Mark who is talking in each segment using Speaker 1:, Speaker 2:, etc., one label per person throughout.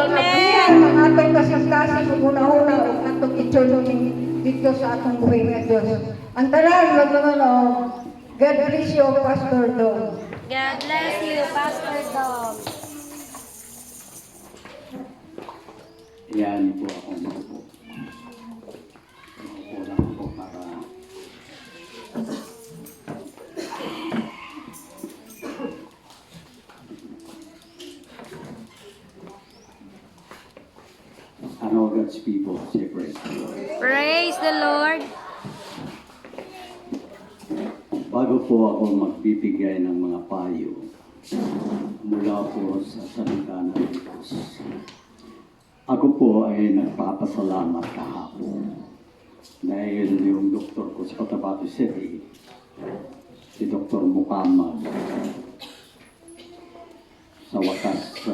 Speaker 1: Amen.
Speaker 2: Ang atong kasing-kasing ug una-una ug atong itulong dito sa atong buhay nga Dios. Ang tanan magmano. God bless you, Pastor Dom.
Speaker 1: God bless you, Pastor Dom.
Speaker 3: Yan po ako magupo. Magupo lang po para ano God's people, say praise the Lord.
Speaker 1: Praise the Lord.
Speaker 3: Bago po ako magbibigay ng mga payo mula po sa salita ng Diyos, ako po ay nagpapasalamat kahapon dahil yung doktor ko sa Cotabato City, si Dr. Muhammad, sa wakas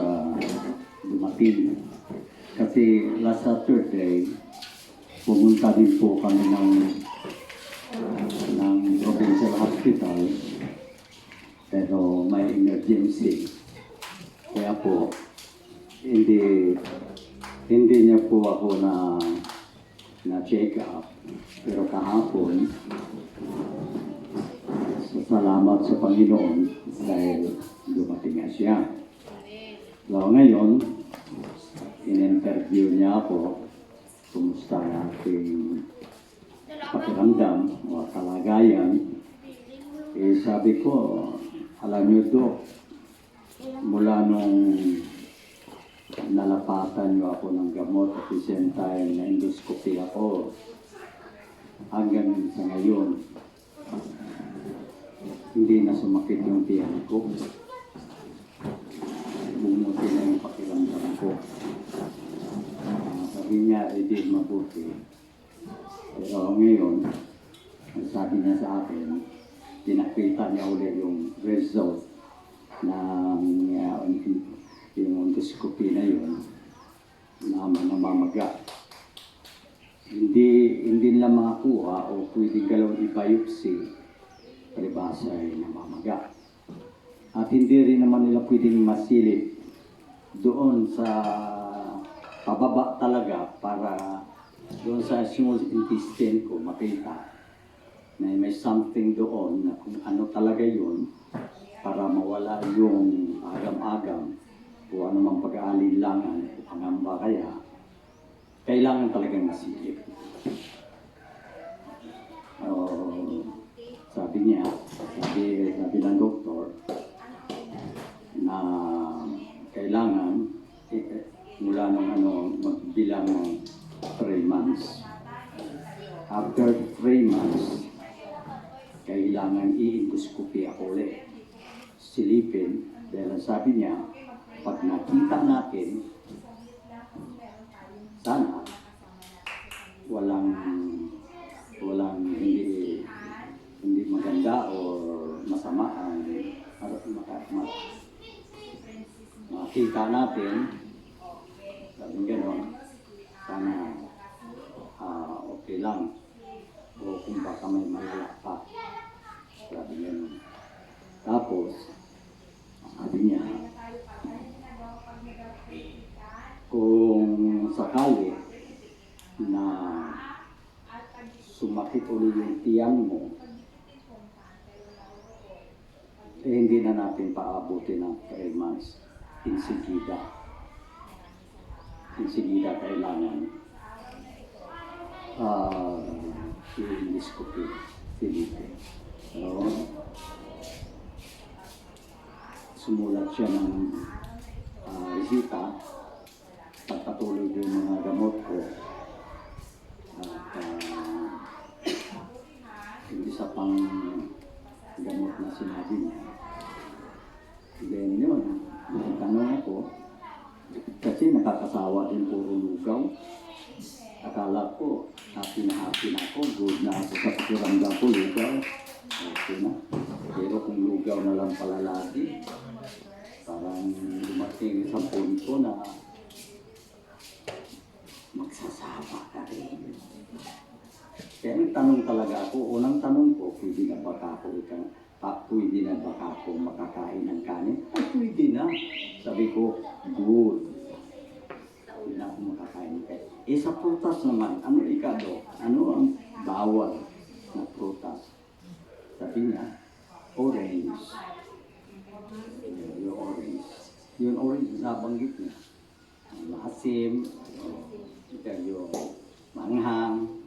Speaker 3: dumating. Kasi last Saturday, pumunta din po kami ng provincial hospital, pero may emergency. Kaya po, hindi niya po ako na check up. Pero kahapon, salamat sa Panginoon dahil dumating na siya. So ngayon, in-interview niya ako, kumusta ang aking pakiramdam o kalagayan. Sabi ko, alam niyo Dok, mula nung nalapatan niyo ako ng gamot at the same time na endoscopy ako, hanggang sa ngayon, hindi na sumakit yung tiyan ko. Bumuti na yung pakiramdam ko. Sabi niya, hindi mabuti. Pero ngayon, ang sabi niya sa akin, pinakita niya ulit yung result ng yung endoscopy na yun, na namamaga. Hindi nila makakuha o pwedeng galawang i-biopsy, palibasa ay namamaga. At hindi rin naman nila pwedeng masilip doon sa pababa talaga para doon sa small intestine ko makita na may something doon na kung ano talaga yun para mawala yung agam-agam o anumang pag-aalinlangan o pangamba kaya kailangan talagang masilip. Sabi niya, sabi ng doktor na kailangan mula nung magbilang ng 3 months. After 3 months, kailangan i-endoscopy ako ulit. Silipin, dahil sabi niya, pag nakita natin, sana walang hindi maganda o masama ang makita natin, sabi gano'n, sana okay lang o kung baka may malala pa, sabi gano'n. Tapos sabi niya, kung sakali na sumakit ulit yung tiyan mo, hindi na natin paabutin ng 3 months. Insigida kailangan i-endoscopy, silipin. So, sumulat siya ng resita, pagpatuloy yung mga gamot ko. At yung isa pang gamot na sinabi niya. Then yun, tanong ako, kasi nakakasawa din puro lugaw. Akala ko, happy na ako, good na ako sa pakiramdam ko, lugaw. Okay na. Pero kung lugaw na lang pala lagi, parang dumating sa punto na magsasawa ka rin. Kaya nagtanong talaga ako, unang tanong ko, pwede na ba ako makakain ng kanin? Ay, pwede na. Sabi ko, good. Hindi na ako makakain kayo. Sa prutas naman, ano ikado? Ano ang bawal na prutas? Sabi niya, orange. Yung orange. Yung orange na banggit niya. Ang maasim, yung manghang,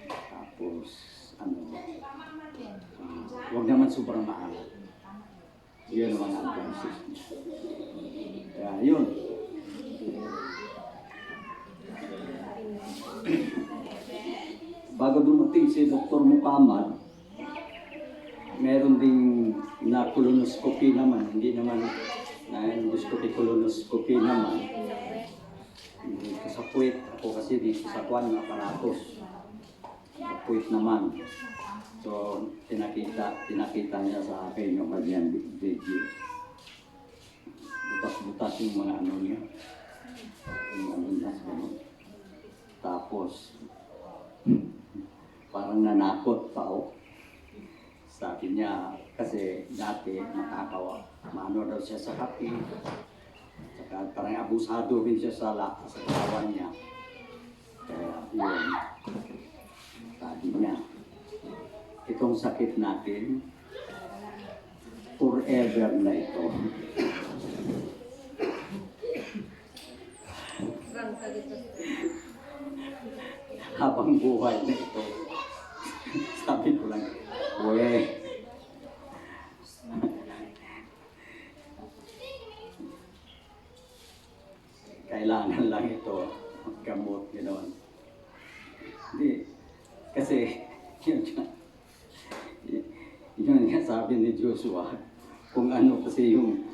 Speaker 3: tapos huwag naman sobrang maalat. Yun ang mga advices niya. Kaya yun. Bago dumating si Dr. Muhammad, meron ding na colonoscopy naman, hindi naman na endoscopy, colonoscopy naman. Sa puwit, ako kasi dito sa kwan na aparatos. Sa puwit naman. So, tinakita niya sa akin yung kanyang video. Butas-butas yung mga ano niya. Yung ano niya, gano'n. Tapos, parang nanakot pa ako. Sabi niya, kasi dati nakakawa, maano daw siya sa kape. Saka parang abusado rin siya sa kawan niya. Kaya yun, sabi niya, itong sakit natin, forever na ito. Habang buhay na ito. Sabi ko lang, kailangan lang ito gamot, gano'n. Hindi, kasi yun nga sabi ni Joshua, kung ano kasi yung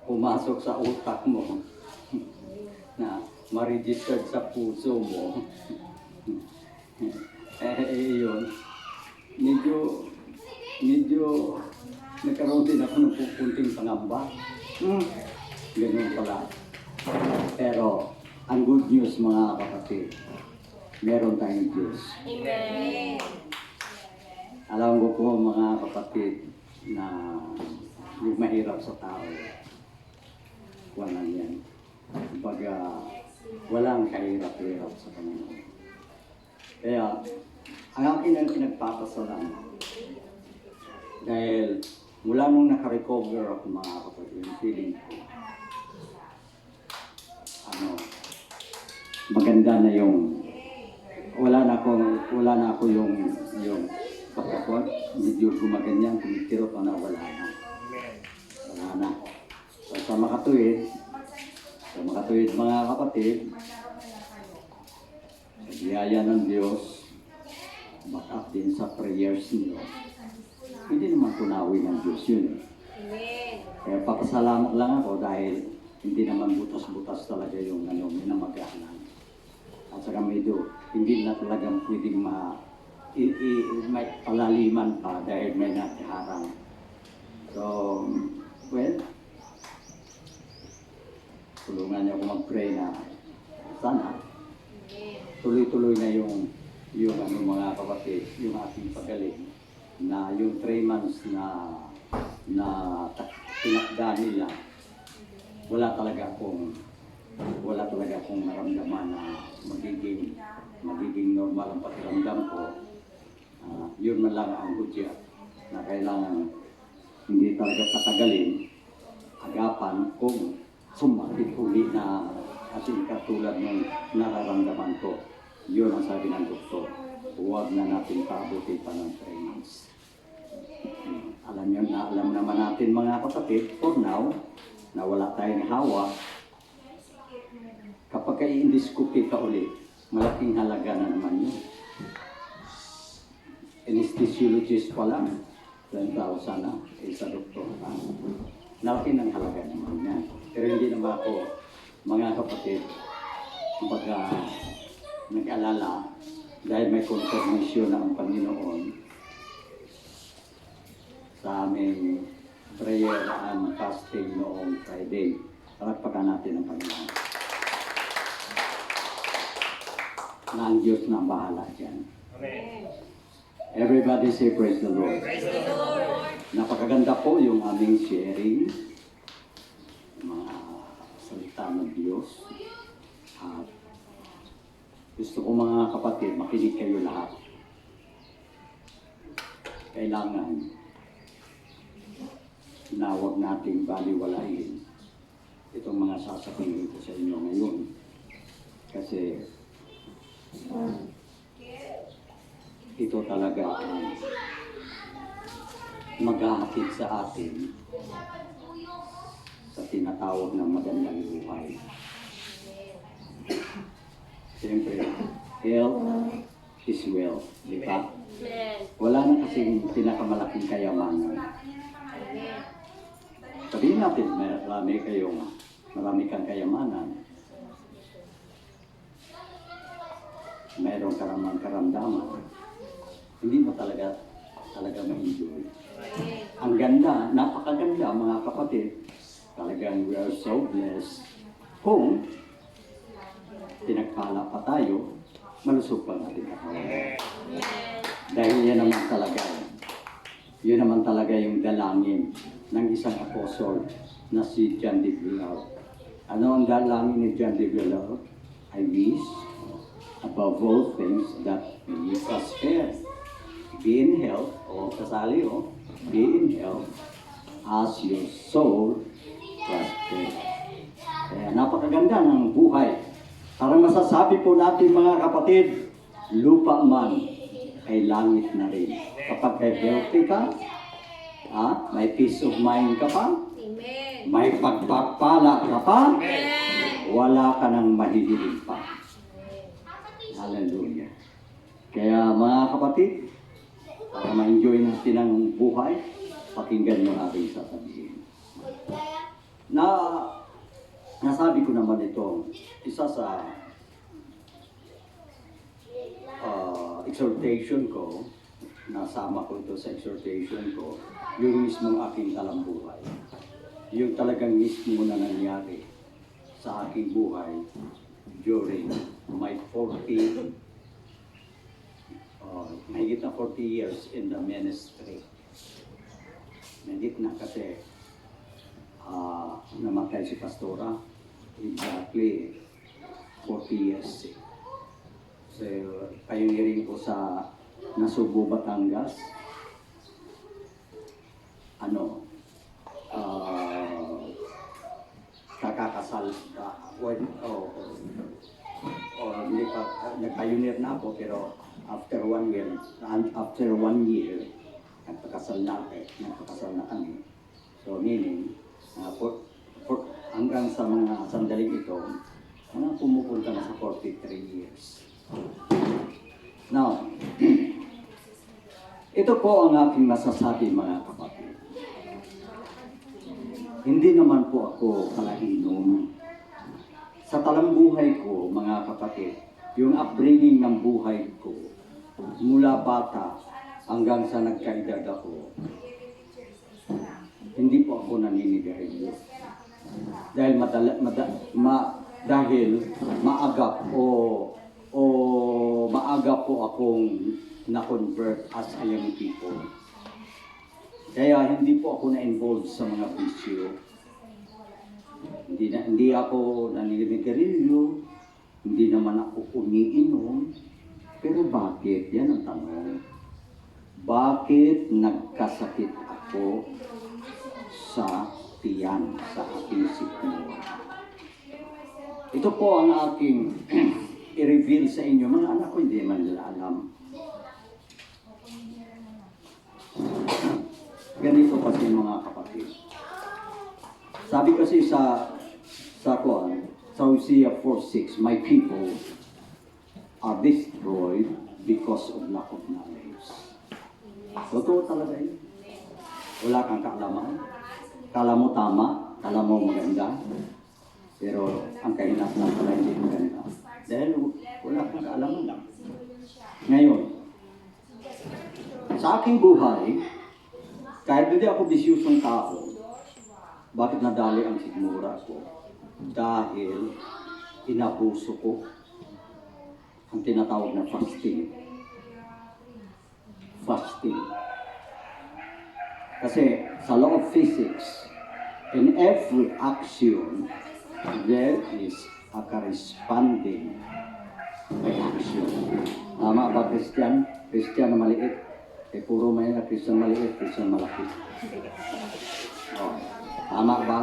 Speaker 3: pumasok sa utak mo na ma-registered sa puso mo, yun, medyo nagkaroon din ako ng pupunting pangamba. Ganun pala. Pero, ang good news mga kapatid, meron tayong Diyos.
Speaker 1: Amen.
Speaker 3: Alam ko po mga kapatid na yung mahirap sa tao, walang yan. Kumbaga, walang kahirap-hirap sa Panginoon. Kaya, ang akin ang pinagpapasalamat, dahil mula nung nakarecover ako mga kapatid, yung feeling ko, maganda na yung, wala na ako yung pagkakot, medyo gumaganyan, kumikirot na wala na. Wala na. So, sa makatuwid mga kapatid, sa biyaya ng Diyos, back up din sa prayers niyo. Hindi naman tunawin ng Diyos yun. Kaya papasalamat lang ako dahil hindi naman butas-butas talaga yung minamagalan. At saka medyo, hindi na talagang pwedeng may palaliman pa dahil may natiharang. So, well, tulungan niyo ako mag-pray na sana tuloy-tuloy na yung mga kapatid, yung ating pagaling, na yung 3 months na tinakda nila, wala talaga akong maramdaman na magiging normal ang pakiramdam ko. Yun man lang ang hudya na kailangan hindi talaga patagalin, agapan kung sumakit uli na ating katulad ng nararamdaman ko. Yun ang sabi ng doktor, huwag na natin paabuti pa ng 3 months. Alam naman natin mga kapatid, for now, na wala tayong hawa, kapag i-endoscopy ka ulit, malaking halaga na naman yun. Anesthesiologist pa lang, 10,000 na, sa doktor. Malaki ng halaga naman yan. Pero hindi naman ako, mga kapatid, kumbaga nag-alala, dahil may confirmation na ang Panginoon sa aming prayer and fasting noong Friday. Palagpakan natin ang Panginoon. Na ang Diyos na ang bahala dyan.
Speaker 4: Amen.
Speaker 3: Everybody say praise the Lord.
Speaker 4: Praise the Lord.
Speaker 3: Napakaganda po yung aming sharing. Mga salita salita ng Diyos. At gusto ko mga kapatid, makinig kayo lahat. Kailangan na huwag nating baliwalain itong mga sasabihin ko sa inyo ngayon. Kasi ito talaga ang maghahatid sa atin sa tinatawag ng magandang buhay. Siyempre, health is wealth, di ba? Wala na kasing pinakamalaking kayamanan. Sabihin natin, marami kang kayamanan. Mayroong karamdaman. Hindi mo talaga ma-enjoy. Ang ganda, napakaganda mga kapatid. Talagang we are so blessed. Kung pinagpala pa tayo, malusog pa natin katawan. Dahil yan naman talaga yung dalangin ng isang apostol na si John de Villar. Ano ang dalangin ni John de Villar? I wish above all things that you prosper. Be in health, be in health as your soul prosper. Kaya napakaganda ng buhay. Parang masasabi po natin mga kapatid, lupa man ay langit na rin. Kapag healthy ka, may peace of mind ka pa, may pagpapala ka pa, wala ka nang mahihiling pa. Hallelujah. Kaya mga kapatid, para ma-enjoy natin ang buhay, pakinggan mo aking sasabihin. Nasabi ko naman ito, isa sa exhortation ko, nasama ko ito sa exhortation ko, yung mismong aking talambuhay. Yung talagang mismo na nangyari sa aking buhay during my 40, mahigit na 40 years in the ministry. Mahigit na kasi namatay si Pastora, exactly 40 years. So, pioneering ko sa Nasugbo, Batangas. Kakakasal, nag-pioneer na ako, pero after 1 year, nagpakasal na kami. So meaning, hanggang sa mga sandaling ito, pumupunta na sa 43 years. Now, ito po ang aking masasabi mga kapatid. Hindi naman po ako kalahinom. Sa talambuhay ko, mga kapatid, yung upbringing ng buhay ko, mula bata hanggang sa nagkaedad ako, hindi po ako naninigarilyo. Dahil maaga po akong na-convert as a young people. Kaya hindi po ako na-involved sa mga bisyo. Hindi ako naninigarilyo, hindi naman ako umiinom. Pero bakit? Yan ang tanong. Bakit nagkasakit ako sa tiyan, sa aking sikmura? Ito po ang aking i-reveal sa inyo. Mga anak ko hindi man nila alam. Ganito kasi mga kapatid. Sabi kasi sa Hosea 4:6, my people are destroyed because of lack of knowledge. Totoo talaga yun. Wala kang kaalaman. Kala mo tama, kala mo maganda. Pero ang kahinatnan pala hindi maganda. Dahil wala kang kaalaman. Ngayon, sa aking buhay, kahit hindi ako bisyusong tao, bakit nadali ang sigmura ko? Dahil inabuso ko ang tinatawag na fasting. Kasi sa law of physics, in every action, there is a corresponding reaction. Tama ba, Christian? Christian na maliit. Puro may na Christian maliit, Christian malaki. Oh, tama ba?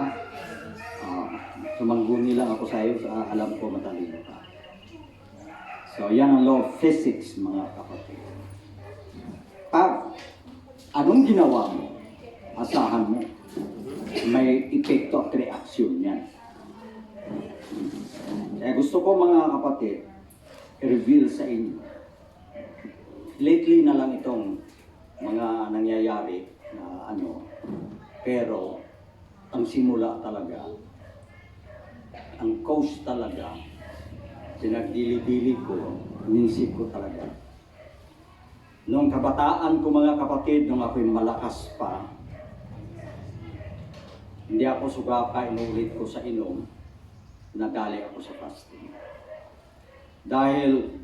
Speaker 3: Sumangguni lang ako sa iyo, alam ko matalino ka. So, yan ang law of physics, mga kapatid. Pag anong ginawa mo, asahan mo, may epekto at reaksyon yan. Kaya gusto ko, mga kapatid, i-reveal sa inyo. Lately na lang itong mga nangyayari na pero ang simula talaga, ang cause talaga, pinagdili-dili ko, inisip ko talaga. Noong kabataan ko, mga kapatid, nung ako'y malakas pa, hindi ako sugapa, inulit ko sa inom, nadali ako sa fasting. Dahil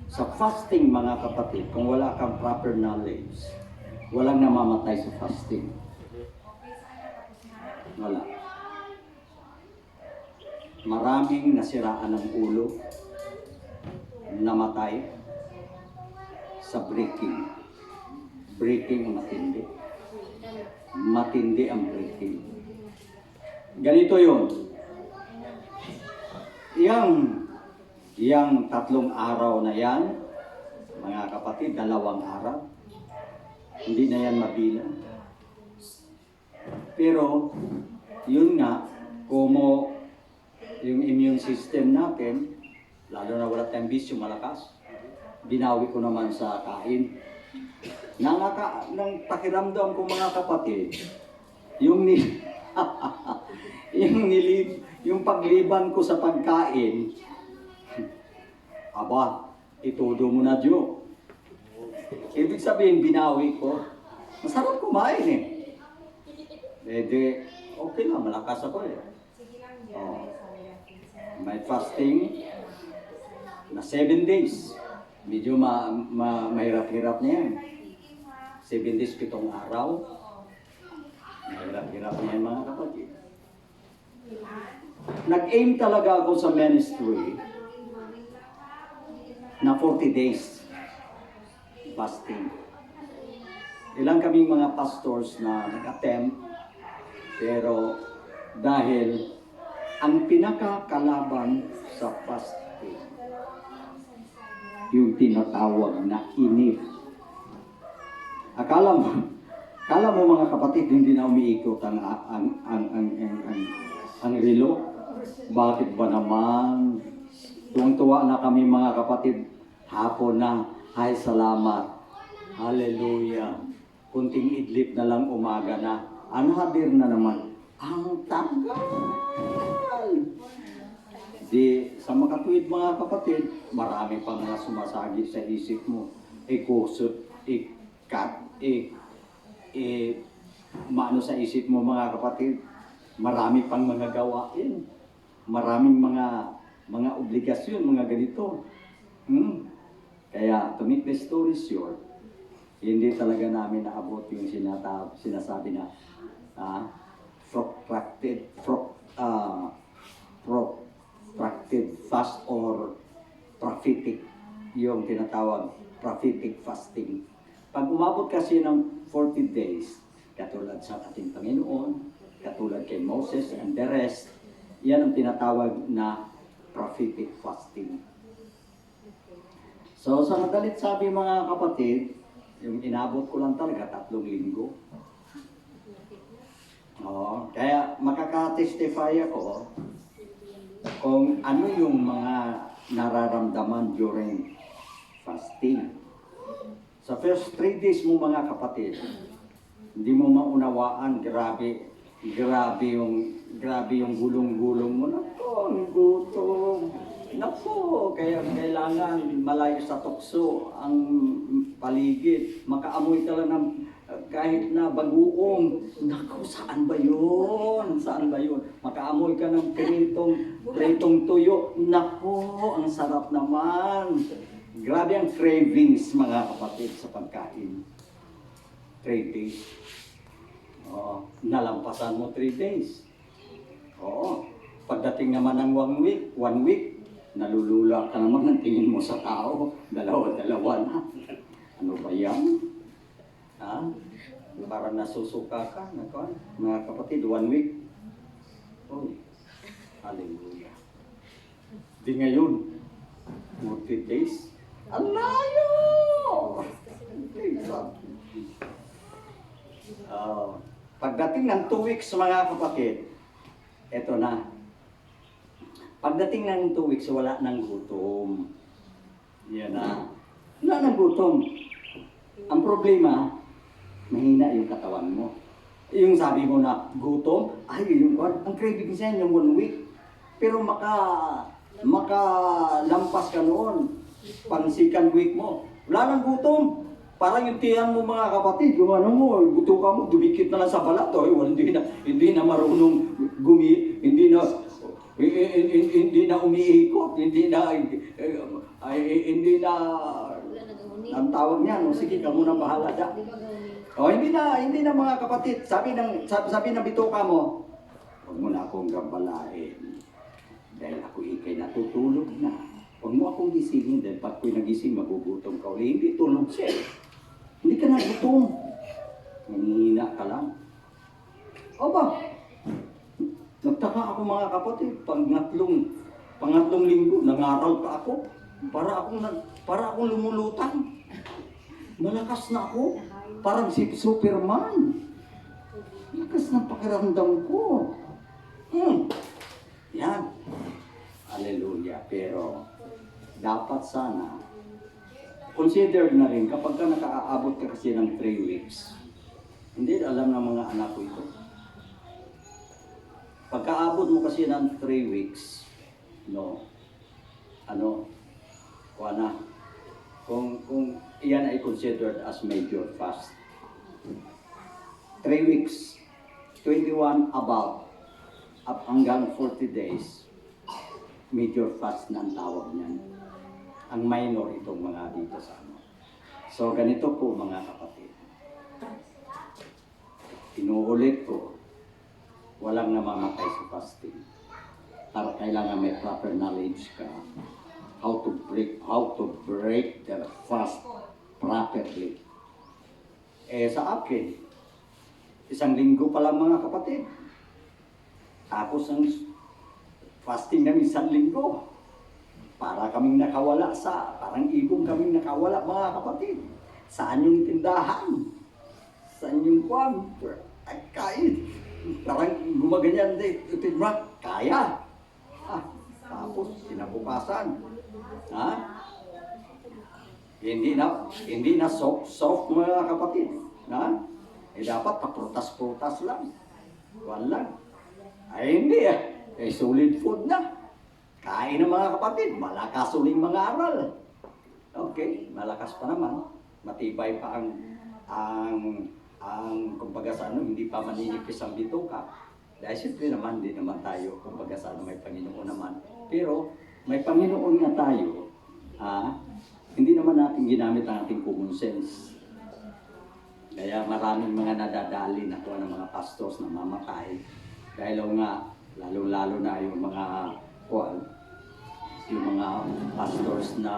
Speaker 3: sa fasting, mga kapatid, kung wala kang proper knowledge, walang namamatay sa fasting. Wala. Maraming nasiraan ng ulo, namatay sa breaking. Breaking ang matindi. Matindi ang breaking. Ganito yun. Yang 3 araw na yan, mga kapatid, 2 araw, hindi na yan mabilang. Pero, yun nga, como yung immune system natin, lalo na wala tayong bisyo malakas, binawi ko naman sa kain. Nang pakiramdam ko, mga kapatid, yung pagliban ko sa pagkain, aba, itudo mo na, Diyo. Ibig sabihin, binawi ko. Masarap kumain eh. Okay lang, malakas ako eh. May fasting na 7 days. Medyo mahirap-hirap na yan. 7 days, 7 araw. Mahirap-hirap na yan, mga kapatid. Nag-aim talaga ako sa ministry na 40 days fasting. Ilang kaming mga pastors na nag-attempt, pero dahil ang pinakakalaban sa fasting, yung tinatawag na inip. Akala mo, mga kapatid, hindi na umiikot ang relo. Bakit ba naman? Tuwang-tuwa na kami, mga kapatid, hapon na, ay salamat, hallelujah, kunting idlip na lang, umaga na, another na naman, ang tagal. Di, sa makatuwid, mga kapatid, marami pang mga sumasagi sa isip mo, kusot, cut, maano sa isip mo, mga kapatid, marami pang mga gawain, maraming mga obligasyon, mga ganito. Kaya, to make the story short, hindi talaga namin naabot yung sinasabi na protracted fast or prophetic, yung tinatawag prophetic fasting. Pag umabot kasi ng 40 days, katulad sa ating Panginoon, katulad kay Moses and the rest, yan ang tinatawag na prophetic fasting. So, sa madalit sabi, mga kapatid, yung inabot ko lang talaga 3 linggo. Kaya makaka-testify ako kung ano yung mga nararamdaman during fasting. Sa first 3 days mo, mga kapatid, hindi mo maunawaan, grabe yung gulong-gulong mo. Nako, ang gutom. Nako, kaya kailangan malayo sa tukso ang paligid. Makaamoy ka lang ng kahit na bagoong. Nako, saan ba yun? Saan ba yun? Makaamoy ka ng pritong tuyo. Nako, ang sarap naman. Grabe ang cravings, mga kapatid, sa pagkain. 3 days. Nalampasan mo 3 days. pagdating naman ng one week, nalulula ka naman ng tingin mo sa tao. Dalawa na. Ano ba yan? Ha? Parang nasusuka ka. Mga kapatid, 1 week. Oh, hallelujah. Di ngayon, 40 days. Ang layo! Pagdating ng 2 weeks, mga kapatid, eto na. Pagdating ng 2 weeks, wala nang gutom. Yan na. Wala nang gutom. Ang problema, mahina yung katawan mo. Yung sabi mo na gutom, ay yung ang craving niya yung 1 week. Pero makalampas ka noon. Pang second week mo, wala nang gutom. Parang yung tiyan mo mga kapatid, yung ano mo, gutom ka mo, dumikit na lang sa balat. Hindi na marunong hindi na umiikot, hindi na ang tawag niya, no? Sige ka muna bahala da. Hindi na mga kapatid, sabi ng bituka mo, huwag mo na akong gambalain. Dahil ako ikay natutulog na. Huwag mo akong gisingin dahil pag ko'y nagising, magugutom ka ulit. Hindi tulog siya. Hindi ka nagutom. Nanghihina ka lang. O ba? Nagtaka ako mga kapatid, pangatlong linggo, nangaral pa ako. Para akong lumulutang. Malakas na ako. Parang si Superman. Lakas ng pakiramdam ko. Yan. Hallelujah. Pero, dapat sana, consider na rin kapag ka nakaaabot ka kasi ng 3 weeks. Hindi alam ng mga anak ko ito. Pagkaabot mo kasi ng 3 weeks, kung iyan ay considered as major fast. 3 weeks, 21 about, up hanggang 40 days, major fast na ang tawag niyan. Ang minor itong mga dito sa ano. So ganito po mga kapatid. Inuulit ko, walang namamatay sa fasting. Para kailangan may proper knowledge ka how to break the fast properly. Sa akin, 1 linggo pa lang mga kapatid. Tapos ang fasting namin 1 linggo. Para kaming nakawala parang ibong kaming nakawala mga kapatid. Saan yung tindahan? Saan yung kwan? Ay, kain. Parang gumaganyan din. Kaya. Tapos, sinabukasan. Hindi na soft mga kapatid. Dapat paprutas-prutas lang. Wala. Ay, hindi solid food na. Kain ng mga kapatid, malakas uling mga aral. Okay, malakas pa naman. Matibay pa kumbaga sa hindi pa maninipis ang bituka. Dahil siyempre naman, hindi naman tayo, kumbaga sa may Panginoon naman. Pero, may Panginoon nga tayo, hindi naman natin ginamit ang ating common sense. Kaya maraming mga nadadali na ng mga pastors na mamatay. Dahil nga, lalo-lalo na yung mga pastors na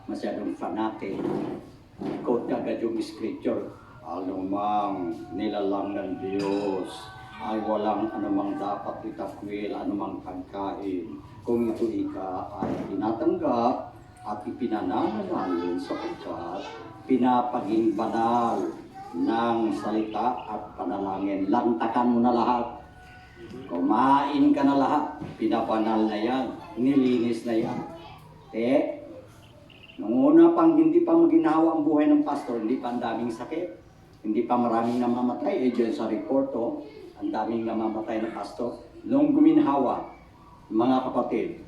Speaker 3: masyadong fanatic, quote agad yung scripture, anumang nilalang ng Diyos ay walang anumang dapat itakwil, anumang pagkain. Kung ito ay tinatanggap at ipinananalangin sapagkat pinapaging banal ng salita at panalangin. Lantakan mo na lahat. Kumain ka na lahat. Pinabanal na yan. Nilinis na yan. Nung una pang hindi pa maginawa ang buhay ng pastor, hindi pa ang daming sakit, hindi pa maraming namamatay. Dyan sa report, ang daming namamatay na pastor. Nung guminhawa, mga kapatid,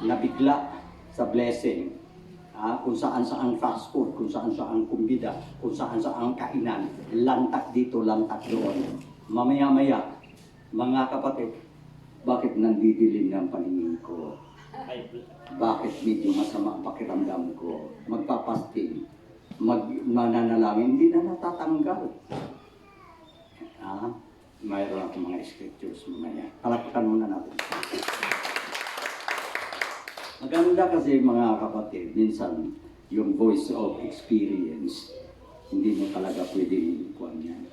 Speaker 3: nabigla sa blessing, kung saan fast food, kung saan kumbida, kung saan kainan, lantak dito, lantak doon. Mamaya-maya, mga kapatid, bakit nandidilim ng paningin ko? Bakit medyo masama ang pakiramdam ko? Magpapasting, mananalangin, hindi na natatanggal. Mayroon akong mga scriptures mamaya. Palakpakan muna natin. Maganda kasi mga kapatid, minsan yung voice of experience, hindi mo talaga pwedeng kuhan yan.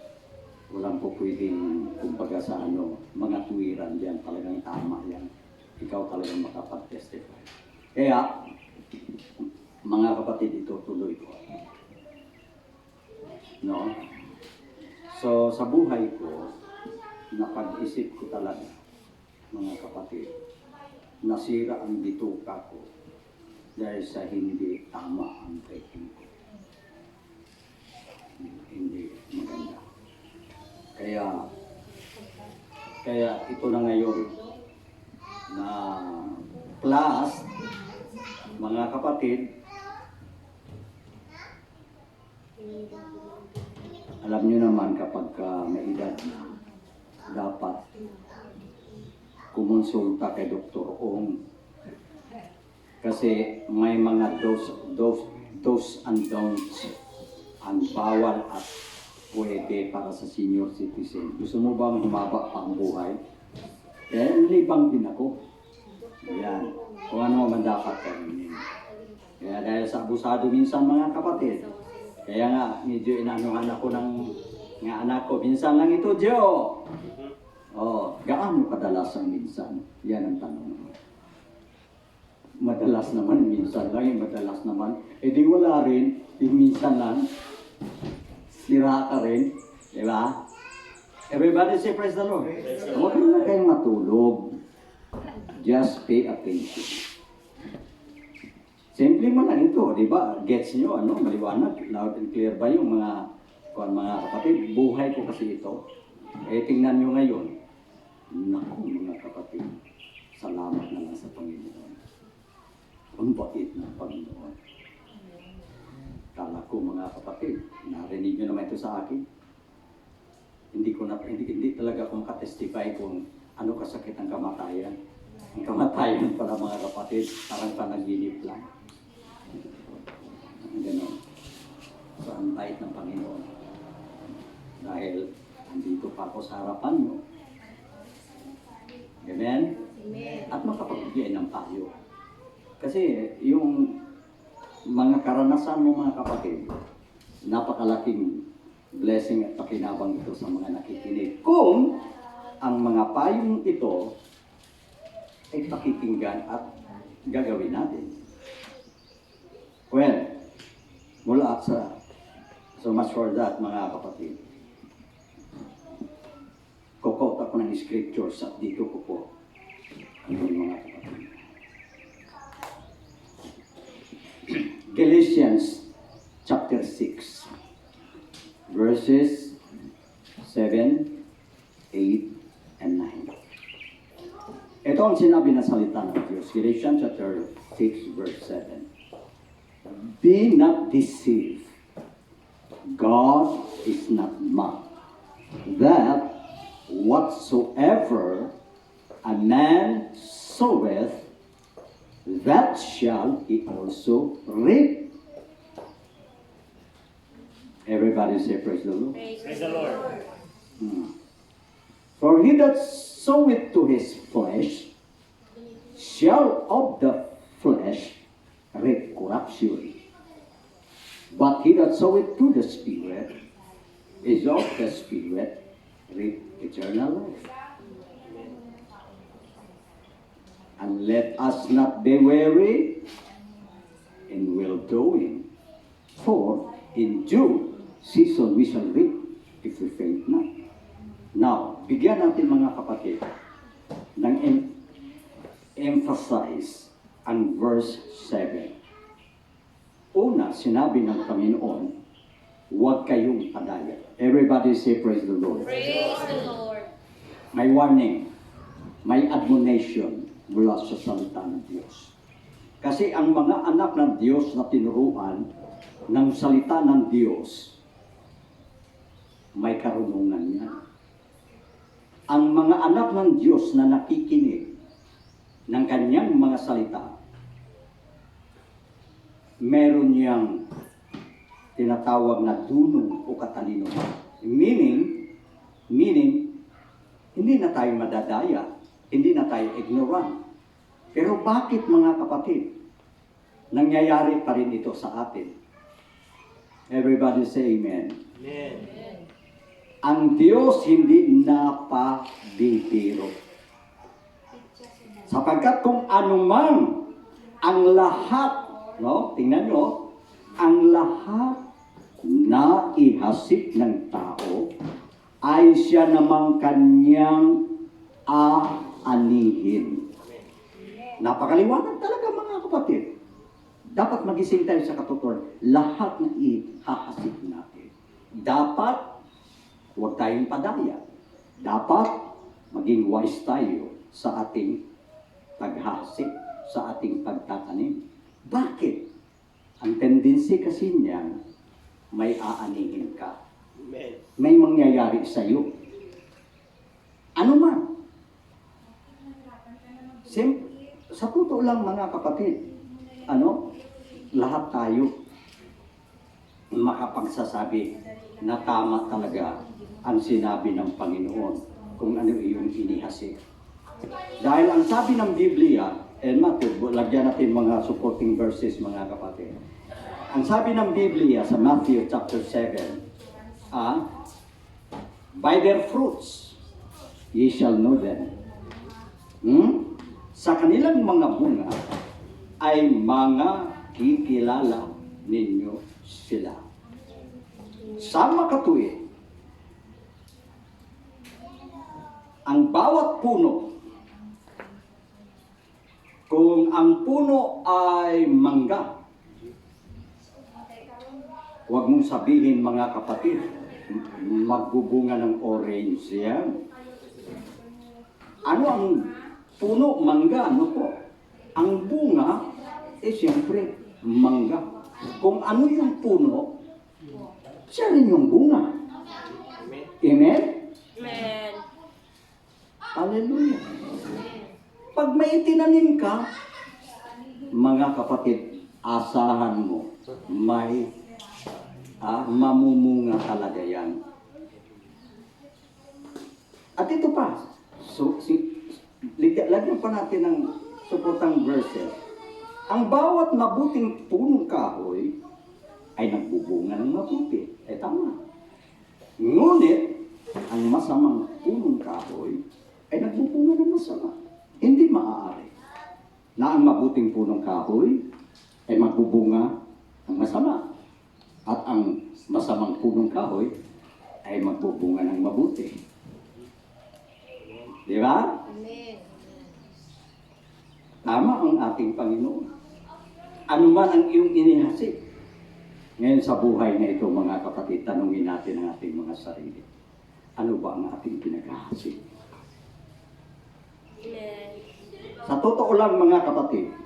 Speaker 3: Walang po pwedeng, kumbaga sa ano, mga tuwiran dyan, talagang tama yan. Ikaw talagang makapag-testify. Kaya, mga kapatid, ito tuloy ko. No? So, sa buhay ko, napag-isip ko talaga, mga kapatid, nasira ang bituka ko dahil sa hindi tama ang trekking ko. Hindi maganda. Kaya ito na ngayon na plus, mga kapatid, alam nyo naman kapag may edad na, dapat kumonsulta kay Dr. Ong. Kasi may mga do's and don'ts ang bawal at pwede para sa senior citizen. Gusto mo bang humaba pa ang buhay? Kaya libang din ako. Yan. Kung ano man dapat kainin. Kaya dahil sa abusado minsan mga kapatid, kaya nga medyo inanuhan ako ng nga anak ko. Minsan lang ito, Joe. Oh, gaano kadalas ang minsan? Yan ang tanong. Madalas naman, minsan lang, yung madalas naman. Eh di wala rin, yung minsan lang. Sira ka rin, di ba? Everybody say praise the Lord. Huwag na kayong matulog. Just pay attention. Simple man lang ito, di ba? Gets nyo, ano, maliwanag, loud and clear ba yung mga kapatid? Buhay ko kasi ito. Eh, tingnan nyo ngayon. Naku, mga kapatid, salamat na lang sa Panginoon. Ang bait ng Panginoon. Kala ko, mga kapatid, narinig nyo naman ito sa akin. Hindi talaga ako makatestify kung ano kasakit ang kamatayan. Ang kamatayan para mga kapatid, parang panaginip lang. Ganon. So, ang bait ng Panginoon. Dahil andito pa ako sa harapan nyo. Amen? At makapagbigay ng payo. Kasi yung mga karanasan mo mga kapatid, napakalaking blessing at pakinabang ito sa mga nakikinig. Kung ang mga payong ito ay pakikinggan at gagawin natin. Well, mula sa so much for that mga kapatid. Kukot ako ng scriptures at dito ko po ang mga kapatid. Galatians chapter 6 verses 7, 8, and 9. Ito ang sinabi na salita ng Diyos. Galatians chapter 6 verse 7. Be not deceived. God is not mocked. That whatsoever a man soweth, that shall he also reap. Everybody say praise the Lord.
Speaker 4: Praise the Lord.
Speaker 3: For he that soweth to his flesh shall of the flesh reap corruption. But he that soweth to the Spirit is of the Spirit reap eternal life. And let us not be weary in well doing, for in due season we shall reap if we faint not. Now, bigyan natin mga kapatid ng emphasize ang verse 7. Una, sinabi ng Panginoon, huwag kayong padaya. Everybody say praise the Lord.
Speaker 4: Praise the Lord.
Speaker 3: May warning, may admonition mula sa salita ng Diyos. Kasi ang mga anak ng Diyos na tinuruan ng salita ng Diyos, may karunungan yan. Ang mga anak ng Diyos na nakikinig ng kanyang mga salita, meron niyang tinatawag na dunong o katalino. Meaning, hindi na tayo madadaya, hindi na tayo ignorant. Pero bakit mga kapatid, nangyayari pa rin ito sa atin? Everybody say amen.
Speaker 4: Amen.
Speaker 3: Ang Diyos hindi napabibiro. Sapagkat kung anumang ang lahat, no? Tingnan nyo, ang lahat na ihasik ng tao ay siya namang kanyang aanihin. Napakaliwanag talaga mga kapatid. Dapat magising tayo sa katotohanan. Lahat na ihahasik natin. Dapat huwag tayong padaya. Dapat maging wise tayo sa ating paghasik, sa ating pagtatanim. Bakit? Ang tendency kasi niyan, may aanihin ka.
Speaker 4: Amen.
Speaker 3: May mangyayari sa iyo. Ano man? Sa totoo lang mga kapatid, lahat tayo makapagsasabi na tama talaga ang sinabi ng Panginoon kung ano iyong inihasik. Dahil ang sabi ng Biblia, lagyan natin mga supporting verses mga kapatid. Ang sabi ng Biblia sa Matthew chapter 7, by their fruits ye shall know them. Sa kanilang mga bunga ay mga kikilala ninyo sila. Sa makatuwid, ang bawat puno, kung ang puno ay mangga, huwag mong sabihin mga kapatid, magbubunga ng orange yan. Ano ang puno? Mangga, ano po? Ang bunga, siyempre, mangga. Kung ano yung puno, siya rin yung bunga. Amen?
Speaker 4: Amen.
Speaker 3: Hallelujah. Pag may tinanim ka, mga kapatid, asahan mo, may mamumunga talaga yan. At ito pa, lagyan pa natin ng supportang verses. Ang bawat mabuting punong kahoy ay nagbubunga ng mabuti. Tama. Ngunit, ang masamang punong kahoy ay nagbubunga ng masama. Hindi maaari na ang mabuting punong kahoy ay magbubunga ng masama. At ang masamang punong kahoy ay magbubunga ng mabuti. Di ba? Tama ang ating Panginoon. Ano man ang iyong inihasik. Ngayon sa buhay na ito, mga kapatid, tanungin natin ang ating mga sarili. Ano ba ang ating pinaghahasik?
Speaker 4: Amen.
Speaker 3: Sa totoo lang mga kapatid,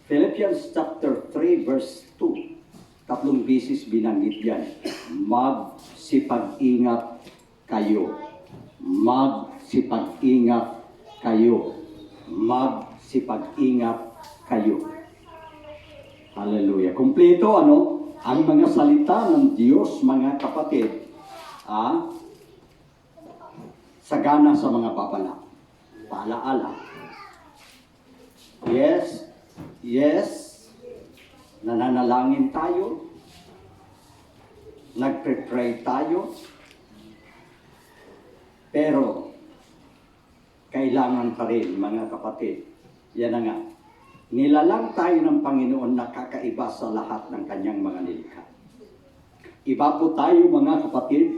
Speaker 3: Philippians chapter 3 verse 2, 3 beses binanggit yan. Magsipag-ingat kayo. Magsipag-ingat kayo. Magsipag-ingat kayo. Hallelujah. Kompleto ang mga salita ng Diyos, mga kapatid. Sagana sa mga babala. Paalaala. Yes, nananalangin tayo, nagpe-pray tayo, pero kailangan pa rin mga kapatid, yan na nga, nilalang tayo ng Panginoon na kakaiba sa lahat ng kanyang mga nilikha. Iba po tayo mga kapatid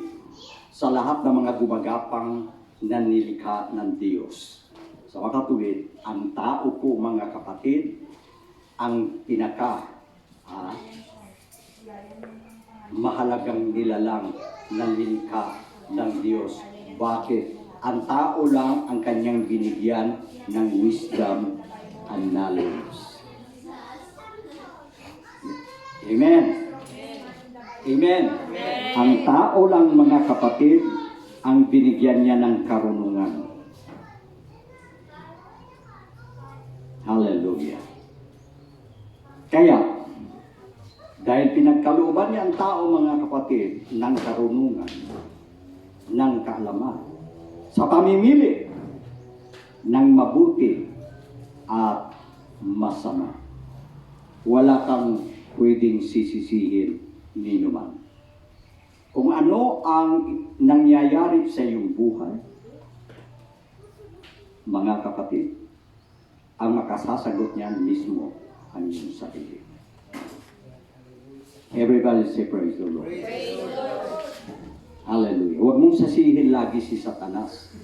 Speaker 3: sa lahat ng mga gumagapang na nilikha ng Diyos. Sa makatuwid, ang tao po mga kapatid, ang mahalagang nilalang na nilikha ng Diyos. Bakit? Ang tao lang ang kanyang binigyan ng wisdom and knowledge. Amen. Amen. Ang tao lang mga kapatid, ang binigyan niya ng karunungan. Hallelujah. Kaya, dahil pinagkalooban niya ang tao mga kapatid ng karunungan, ng kaalaman, sa pamimili ng mabuti at masama. Wala kang pwedeng sisisihin ni naman. Kung ano ang nangyayari sa iyong buhay, mga kapatid, ang makasasagot niyan mismo ang iyong sarili. Everybody say praise the Lord. Hallelujah. Huwag mong sasihin lagi si Satanas.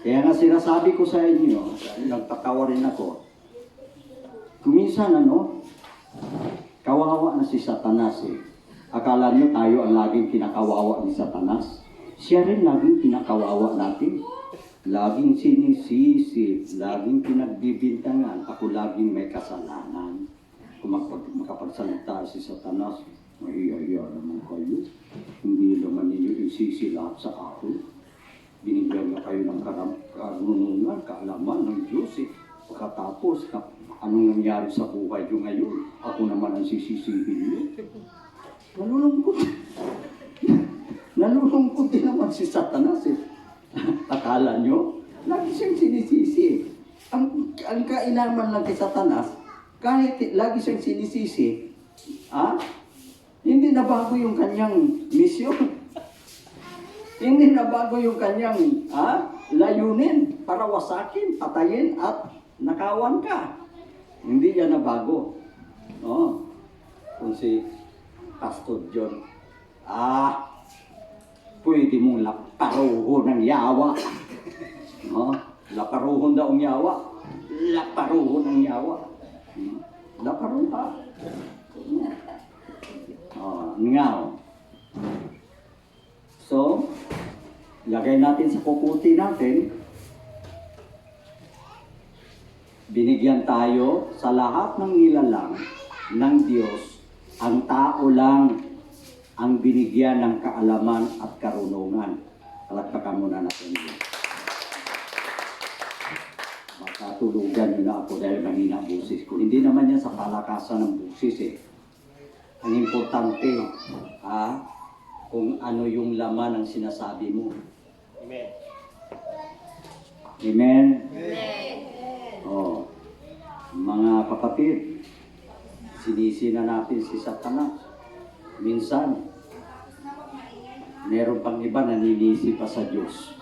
Speaker 3: Kaya nga sinasabi ko sa inyo, nagtatawa rin ako, kuminsan kawawa na si Satanas eh. Akala nyo tayo ang laging kinakawawa ni Satanas. Siya rin laging kinakawawa natin. Laging sinisisi, laging pinagbibintangan. Ako laging may kasalanan. Kung makapagsalita si Satanas, mahihiya naman kayo. Hindi naman ninyo isisi lahat sa akin. Binigyan na kayo ng karunungan, kaalaman ng Diyos eh. Pagkatapos, anong nangyari sa buhay nyo ngayon? Ako naman ang sisisihin nyo. Nalulungkot. Nalulungkot din naman si Satanas eh. Akala nyo, lagi siyang sinisisi. Ang kailangan lang kay Satanas, kahit lagi siyang sinisisi, hindi nabago yung kanyang misyon. Hindi nabago yung kanyang layunin para wasakin, patayin at nakawan ka. Hindi yan nabago. Kung si Pastor John, pwede mong laparuhon ng yawa. Laparuhon daw ang yawa. Laparuhon ng yawa. Laparuhon pa. Ngaw. So, lagay natin sa kukuti natin. Binigyan tayo sa lahat ng nilalang ng Diyos. Ang tao lang ang binigyan ng kaalaman at karunungan. Palakpakan muna natin. Makatulugan nyo na ako dahil mahina ang busis ko. Hindi naman yan sa palakasan ng busis eh. Ang importante, kung ano yung laman ng sinasabi mo.
Speaker 4: Amen.
Speaker 3: Amen?
Speaker 1: Amen.
Speaker 3: Mga kapatid, sinisi na natin si Satanas. Minsan, meron pang iba na ninisi pa sa Diyos.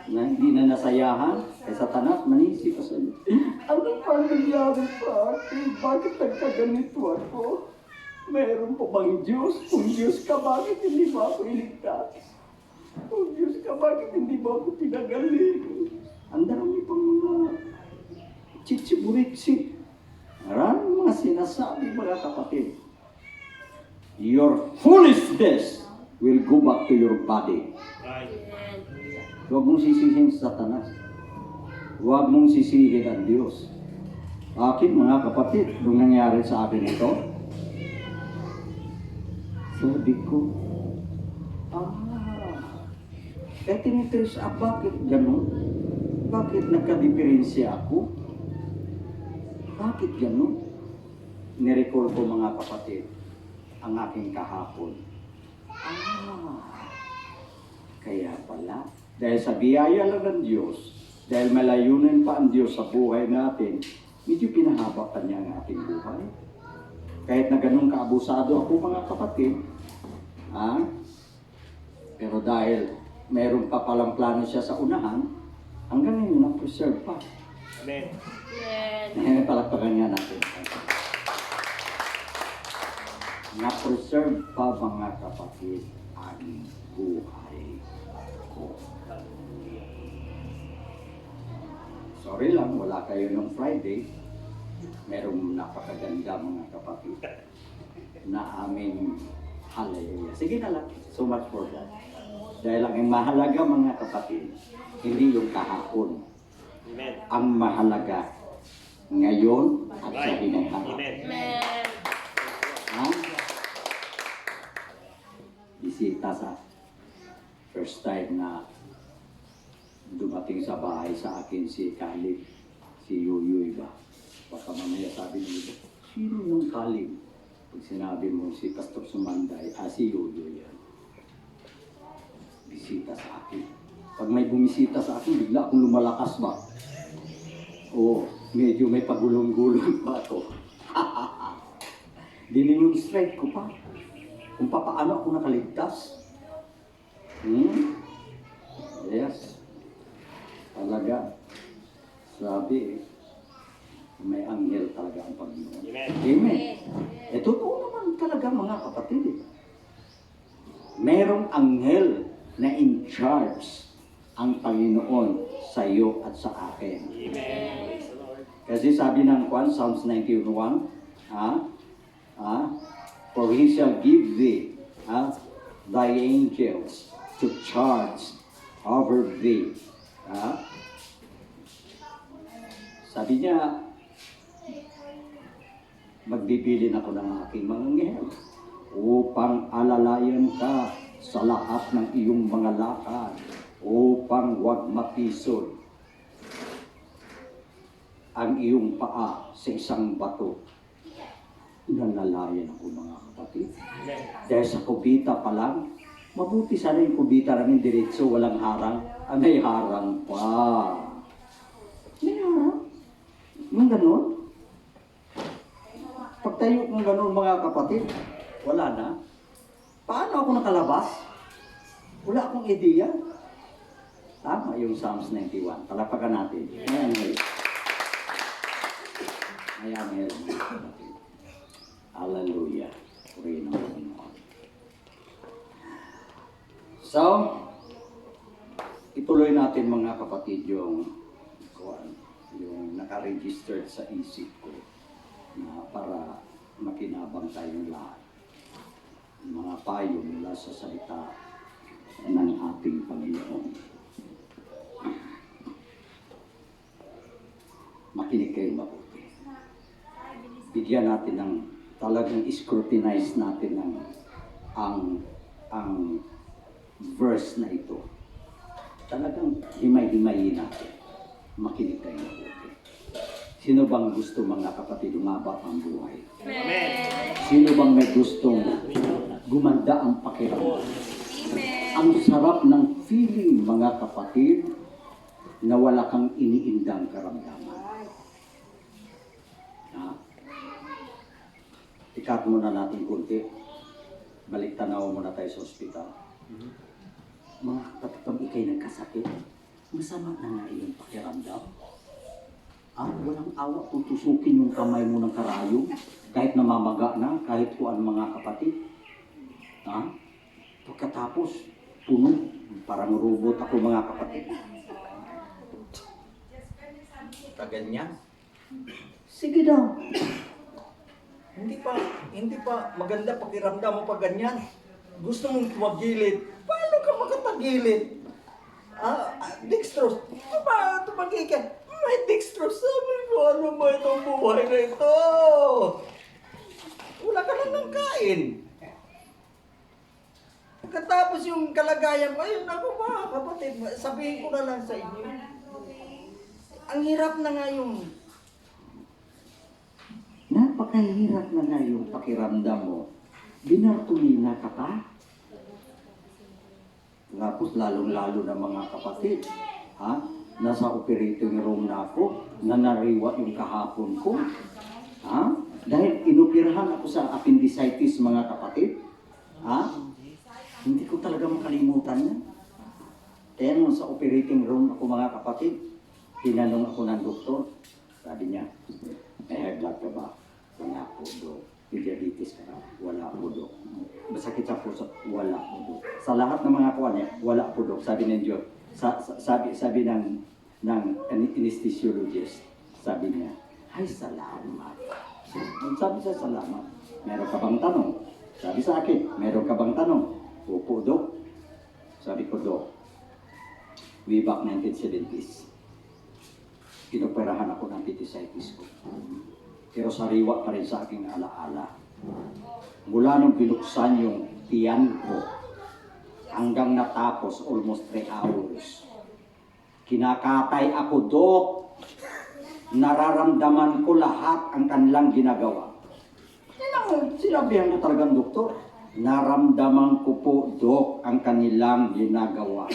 Speaker 3: Na hindi na nasayahan, kay Satanas, manisi pa sa Diyos. Ano pa nangyari sa akin? Bakit nagkaganito ako? Meron pa bang Diyos? Kung Diyos ka, bakit hindi ba ako iligtas? Kung Diyos ka, bakit hindi ba ako pinagaling? Ang dami pang mga chichiburitsi. Maraming mga sinasabi, mga kapatid. Your foolishness will go back to your body.
Speaker 4: Right.
Speaker 3: Huwag mong sisihin sa Satanas. Huwag mong sisihin ang Diyos. Akin, mga kapatid, nung nangyari sa akin ito, sabi ko, tinitrace bakit gano'n? Bakit nagka-diferensya ako? Bakit gano'n? Nirecall ko, mga kapatid, ang aking kahapon. Kaya pala, dahil sa biyaya lang ng Diyos, dahil malayunin pa ang Diyos sa buhay natin, medyo pinahaba pa niya ang ating buhay. Kahit na ganun kaabusado ako, mga kapatid, pero dahil meron pa palang plano siya sa unahan, hanggang ngayon na-preserve pa.
Speaker 4: Amen.
Speaker 1: Amen.
Speaker 3: Palakpakan nga natin. Na-preserve pa, mga kapatid, ang buhay ko. Sorry lang, wala kayo nung Friday. Merong napakaganda, mga kapatid, na aming hallelujah. Sige na lang. So much for that. Dahil ang mahalaga, mga kapatid, hindi yung kahapon.
Speaker 4: Amen.
Speaker 3: Ang mahalaga ngayon at sa hinaharap.
Speaker 4: Amen.
Speaker 1: Amen.
Speaker 3: Bisita sa first time na dumating sa bahay sa akin si Kalib, si Yuyoy ba? Baka mamaya sabi niyo, sino yung Kalib? Pag sinabi mo si Pastor Sumanday, si Yuyoy yan. Bisita sa akin. Pag may bumisita sa akin, bigla akong lumalakas ba? Oo, medyo may pagulong-gulong pa ako. Dinemonstrate ko pa kung paano ako nakaligtas. Yes. Talaga. Sabi may anghel talaga ang Panginoon.
Speaker 4: Amen.
Speaker 3: Amen. Totoo naman talaga mga kapatid. Merong anghel na in charge ang Panginoon sa iyo at sa akin.
Speaker 4: Amen. Praise the Lord.
Speaker 3: Kasi sabi ng Psalms 91, for He shall give thee thy angels to charge over thee. Sabi niya, magbibilin ako ng aking mga anghel upang alalayan ka sa lahat ng iyong mga lakad, upang huwag mapisod ang iyong paa sa isang bato. Nalalayan ako mga kapatid.
Speaker 4: Amen.
Speaker 3: Dahil sa kubita pa lang, mabuti sana yung kubita namin diretso, walang harang. May harang pa. May harang. Yung ganun. Pagtayo kong ganun mga kapatid, wala na. Paano ako nakalabas? Wala akong ideya. Tama yung Psalms 91. Talapakan natin. Ayan, ngayon. Ayan, ngayon. Hallelujah. Purihin ang Panginoon. So, ituloy natin mga kapatid yung naka-registered sa isip ko na para makinabang tayong lahat. Mga payo mula sa salita ng ating Panginoon. Makinig kayo mabuti. Bigyan natin ng talagang scrutinize natin ang verse na ito. Talagang himay-himayin natin. Makinig kayo mabuti. Sino bang gusto mga kapatid umaba ang buhay?
Speaker 4: Amen.
Speaker 3: Sino bang may gustong gumanda ang pakiramdam? Ang sarap ng feeling mga kapatid na wala kang iniindang karamdaman. Ikat muna natin kunti. Balik tanaw muna tayo sa ospital. Mga kapatid, pag ikay nagkasakit, masama na nga iyong pakiramdam. Walang awa kung tusukin yung kamay mo ng karayom, kahit namamaga na, kahit kuan mga kapatid. Pagkatapos, puno, parang robot ako mga kapatid. Ganyan. Sige daw. Hindi pa maganda pakiramdam mo pag ganyan. Gusto mong tumagilid. Paano ka makatagilid? Dextrose. Paano tumagilid ka? May dextrose. Sabi ko, ano ba itong buhay na ito? Wala ka lang ng kain. Pagkatapos yung kalagayan mo, ayun ako mga kapatid, sabihin ko na lang sa inyo. Ang hirap na nga yung napakahirap na nga yung pakiramdam mo. Binartulina ka pa. Tapos lalong-lalo na mga kapatid. Nasa operating room na ako. Nanariwa yung kahapon ko. Dahil inoperahan ako sa appendicitis mga kapatid. Hindi ko talaga makalimutan yan. Kaya nung sa operating room ako mga kapatid, tinanong ako ng doktor. Sabi niya, may high blood ka ba? Wala po, Dok. May diabetes ka na? Wala po, Dok. Masakit sa puso? Wala po, Dok. Sa lahat ng mga kuwan niya, wala po, Dok. Sabi ng Diyos. Sabi ng anesthesiologist. Sabi niya, ay salamat. Sabi sa salamat. Meron ka bang tanong? Sabi sa akin, meron ka bang tanong? Opo, Dok. Sabi ko, Dok. Way back 1970s. Inoperahan ako ng appendicitis ko. Pero sariwa pa rin sa aking alaala. Mula nung binuksan yung tiyan ko, hanggang natapos almost 3 hours. Kinakatay ako, Dok. Nararamdaman ko lahat ang kanilang ginagawa. Sinabihan ko talagang doktor, naramdaman ko po, Dok, ang kanilang ginagawa.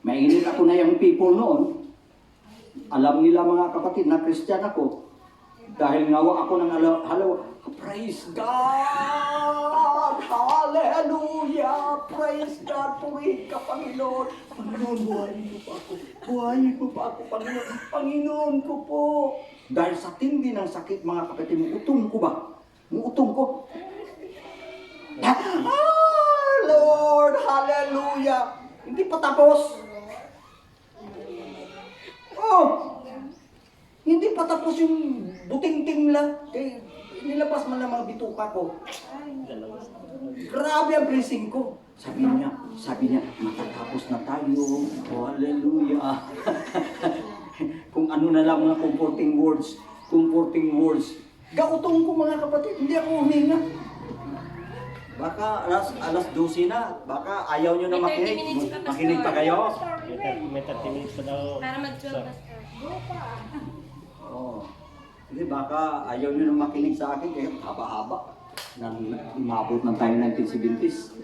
Speaker 3: Mainit ako na yung people noon. Alam nila mga kapatid na Christian ako. Dahil ngawa ako ng halaw. Praise God! Hallelujah! Praise God! Purihin ka, Panginoon! Panginoon, buhayin mo pa ako. Buhayin mo pa ako, Panginoon. Panginoon ko po. Dahil sa tindi ng sakit, mga kapatid, muutong ko ba? Muutong ko. Ah, Lord! Hallelujah! Hindi pa tapos. Oh! Hindi pa tapos yung buting-ting lang. Eh, nilabas man lang mga bituka ko. Grabe ang blessing ko. Sabi niya, matatapos na tayo. Oh, hallelujah. Kung ano na lang mga comforting words. Gautong ko mga kapatid, hindi ako huminga. Baka alas 12 na, baka ayaw nyo na
Speaker 1: May 30
Speaker 3: makinig.
Speaker 1: minutes pa, Pastor.
Speaker 3: Makinig pa kayo?
Speaker 4: May 30 minutes pa daw.
Speaker 1: Para mag-12 pastor.
Speaker 3: Oo. Hindi, baka ayaw nyo na makinig sa akin, kaya haba-haba. Umabot ng tayo 1970s.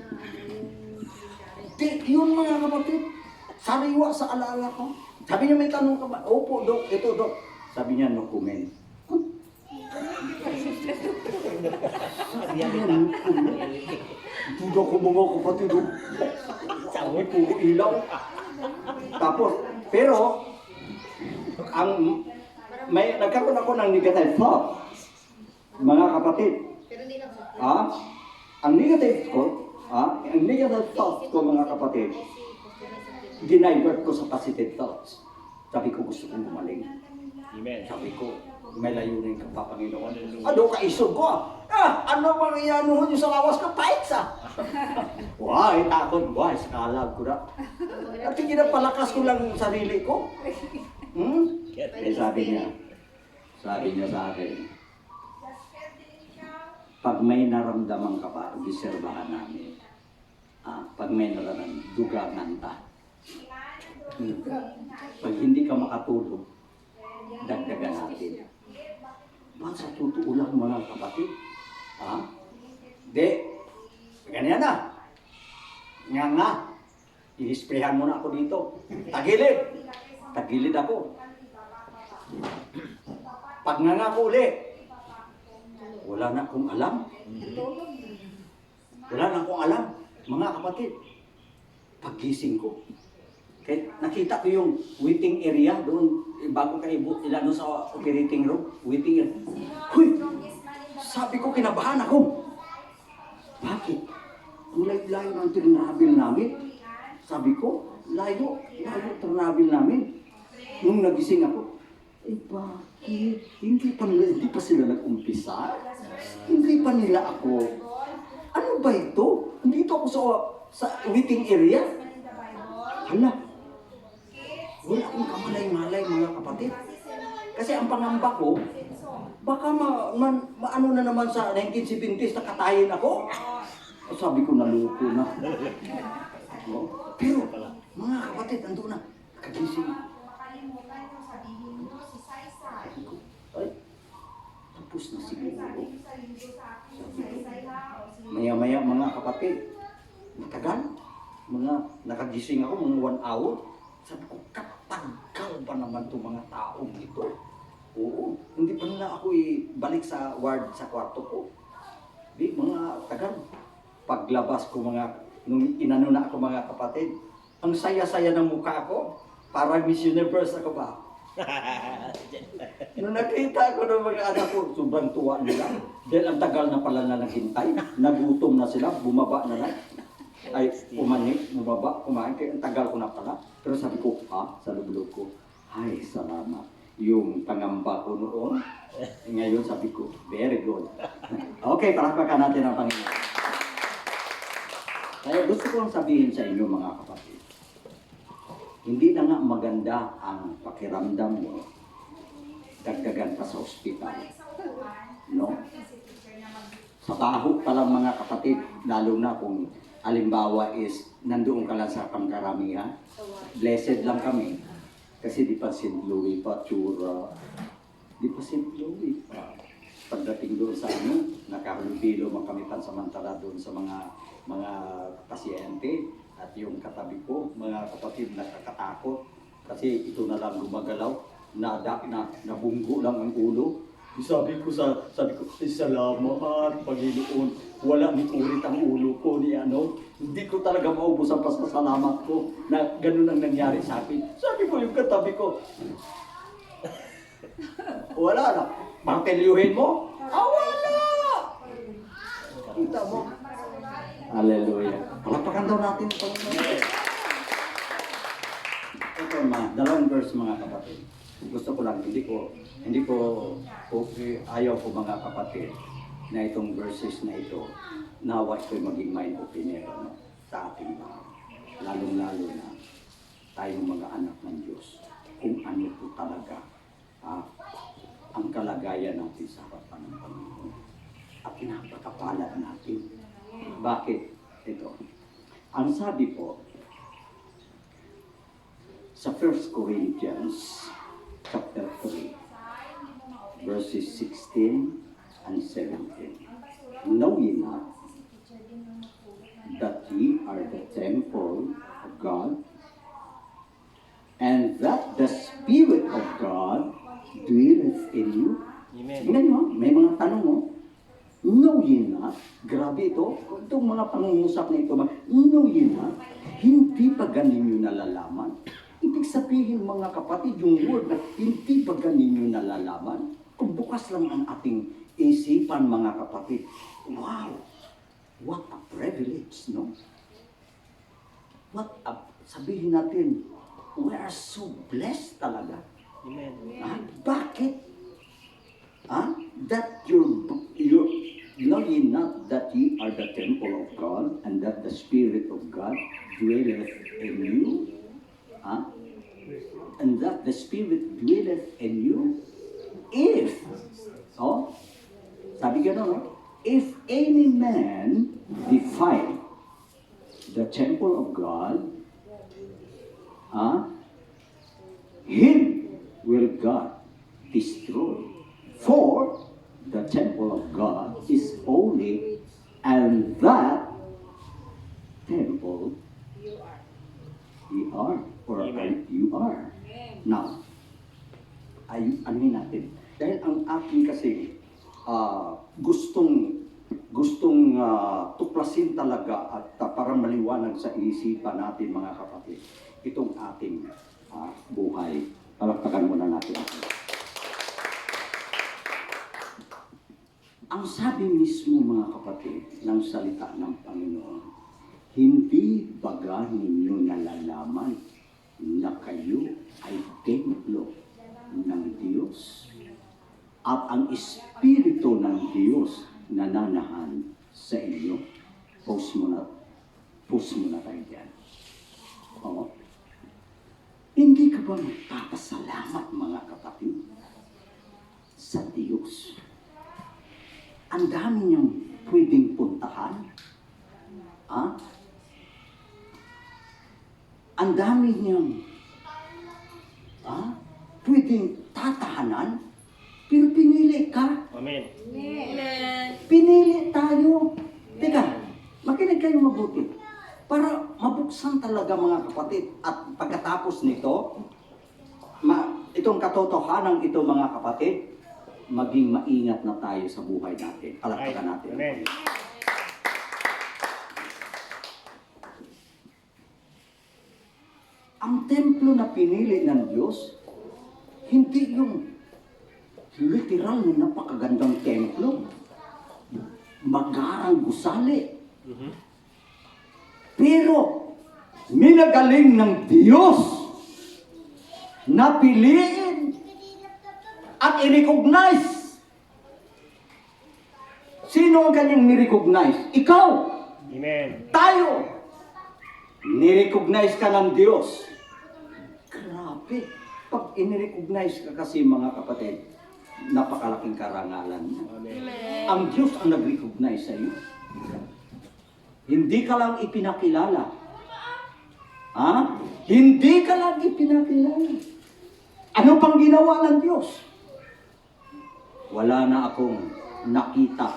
Speaker 3: Yun mga kapatid, sariwa sa alaala ko. Sabi niya, may tanong ka ba? Opo, Dok, ito, Dok. Sabi niya, no comment. Tudo ko mga kapatid. Sabi ko, ilaw. Tapos, pero, nagkaroon ako ng negative thought. Mga kapatid. Ang negative thought ko mga kapatid, dinivert ko sa positive thoughts. Sabi ko, gusto kong gumaling.
Speaker 4: Amen.
Speaker 3: Sabi ko, may layunin ka pa, Panginoon. Ano ka isog ko? Ano bang iyanuhon nyo sa lawas ka? Fights Why, takot. Why, skalag ko na. At pinapalakas ko lang yung sarili ko. Eh, sabi niya sa akin, pag may naramdaman ka pa, obserbahan namin. Pag may naramdaman, dugangan ta. Pag hindi ka makatulog, dagdagan natin. Ba't sa totoo lang mga kapatid? Ganyan na. Nga. I-sprayhan mo na ako dito. Tagilid ako. Pag nga ko uli, wala na akong alam. Mga kapatid. Paggising ko. Kaya nakita ko yung waiting area doon, bago kayo ilano sa operating room, waiting area. Huy! Sabi ko, kinabahan ako. Bakit? Ang layo ng travel namin. Sabi ko, layo travel namin. Nung nagising ako, bakit? Hindi pa sila nag-umpisa. Hindi pa nila ako. Ano ba ito? Dito ako sa waiting area. Hala. Wala akong kamalay-malay mga kapatid. Kasi ang pangamba ko, baka maano na naman sa 1970s nakatayin ako. Sabi ko, naluko na. Pero, mga kapatid, ando na. Nakagising. Ay, tapos na siguro. Maya-maya mga kapatid, matagal. Nakagising ako mga 1 hour. Sabi ko, katagal ba naman itong mga taong ito? Oo, hindi pa nila ako ibalik sa ward sa kwarto ko. Di, mga tagal. Paglabas ko nung inano na ako mga kapatid, ang saya-saya ng mukha ko, para Miss Universe ako ba? Nung nakita ko ng mga anak ko, sobrang tuwa nila. Dahil ang tagal na pala na naghintay, nagutom na sila, bumaba na lang. Ay, bumaba, kumain, kaya ang tagal ko na pala. Pero sabi ko, sa loob ko, ay, salamat. Yung pangamba ko noon, ngayon sabi ko, very good. Okay, palakpakan natin ang Panginoon. Kaya gusto ko lang sabihin sa inyo mga kapatid, hindi na nga maganda ang pakiramdam mo, dagdagan pa sa ospital. No? Sa taho pa lang mga kapatid, lalo na kung alimbawa is nandoon ka lang sa pangkaramihan, blessed lang kami. Kasi di pa St. Louis pa, tsura. Di pa St. Louis pa. Pagdating doon sa nakahulubilo man kami pansamantala doon sa mga pasyente. At yung katabi ko, mga kapatid, nakakatakot. Kasi ito na lang gumagalaw, nabunggo lang ang ulo. Sabi ko, salamat, Panginoon. Wala ni ulit ang ulo ko ni ano. Hindi ko talaga maubos ang pasasalamat ko na ganun ang nangyari sa akin. Sabi ko yung katabi ko, wala na. Pangkelyuhin mo? Wala! Kita mo? Hallelujah. Palapakan daw natin ito. Ito dalawang verse mga kapatid. Gusto ko lang, hindi ko okay, ayaw ko mga kapatid na itong verses na ito, nawa ito'y maging mind opinion sa ating mga, lalong-lalo na tayong mga anak ng Diyos, kung ano po talaga ang kalagayan natin sa harapan ng Panginoon. At napakapalad natin. Bakit? Ito. Ang sabi po, sa 1 Corinthians chapter 3, verses 16 and 17. Know ye not that ye are the temple of God, and that the Spirit of God dwelleth in you?
Speaker 4: Amen.
Speaker 3: Tingnan nyo, may mga tanong mo. Know ye not, grabe ito, itong mga pangungusap na ito, know ye not, hindi pa ganin nyo nalalaman. Ibig sabihin mga kapatid, yung word na hindi pa ganin nyo nalalaman, kung bukas lang ang ating isipan mga kapatid, wow, what a privilege, no? Sabihin natin, we are so blessed talaga.
Speaker 4: Amen.
Speaker 3: Bakit? That know ye not that ye are the temple of God, and that the Spirit of God dwelleth in you? And that the Spirit dwelleth in you? If, sabi gano'n, no? If any man defile the temple of God, him will God destroy. For the temple of God is holy, and that temple you are, or you are. Now, anuhin natin. Dahil ang aking kasi gustong tuklasin talaga at para maliwanag sa isipan natin mga kapatid, itong ating buhay. Palakpakan muna natin ako. Ang sabi mismo mga kapatid ng salita ng Panginoon, hindi baga ninyo nalalaman na kayo ay templo ng Diyos at ang Espiritu ng Diyos nananahan sa inyo. Pause muna tayo dyan. Hindi ka ba magpapasalamat mga kapatid sa Diyos? Ang dami niyang pwedeng puntahan. Ang dami niyang pwedeng tatahanan, pero pinili ka.
Speaker 4: Amen.
Speaker 1: Amen.
Speaker 3: Pinili tayo. Teka, makinig kayo mabuti. Para mabuksan talaga mga kapatid. At pagkatapos nito, itong katotohanan ito mga kapatid, maging maingat na tayo sa buhay natin. Palakpakan natin.
Speaker 4: Amen.
Speaker 3: Ang templo na pinili ng Diyos, hindi yung literal na napakagandang templo. Magarang gusali. Pero, minagaling ng Diyos na piliin at i-recognize. Sino ang kanyang ni-recognize? Ikaw!
Speaker 4: Amen.
Speaker 3: Tayo! Ni-recognize ka ng Diyos. Grabe! Pag in-recognize ka kasi mga kapatid, napakalaking karangalan niya.
Speaker 4: Amen.
Speaker 3: Ang Diyos ang nag-recognize sa iyo. Hindi ka lang ipinakilala. Hindi ka lang ipinakilala. Ano pang ginawa ng Diyos? Wala na akong nakita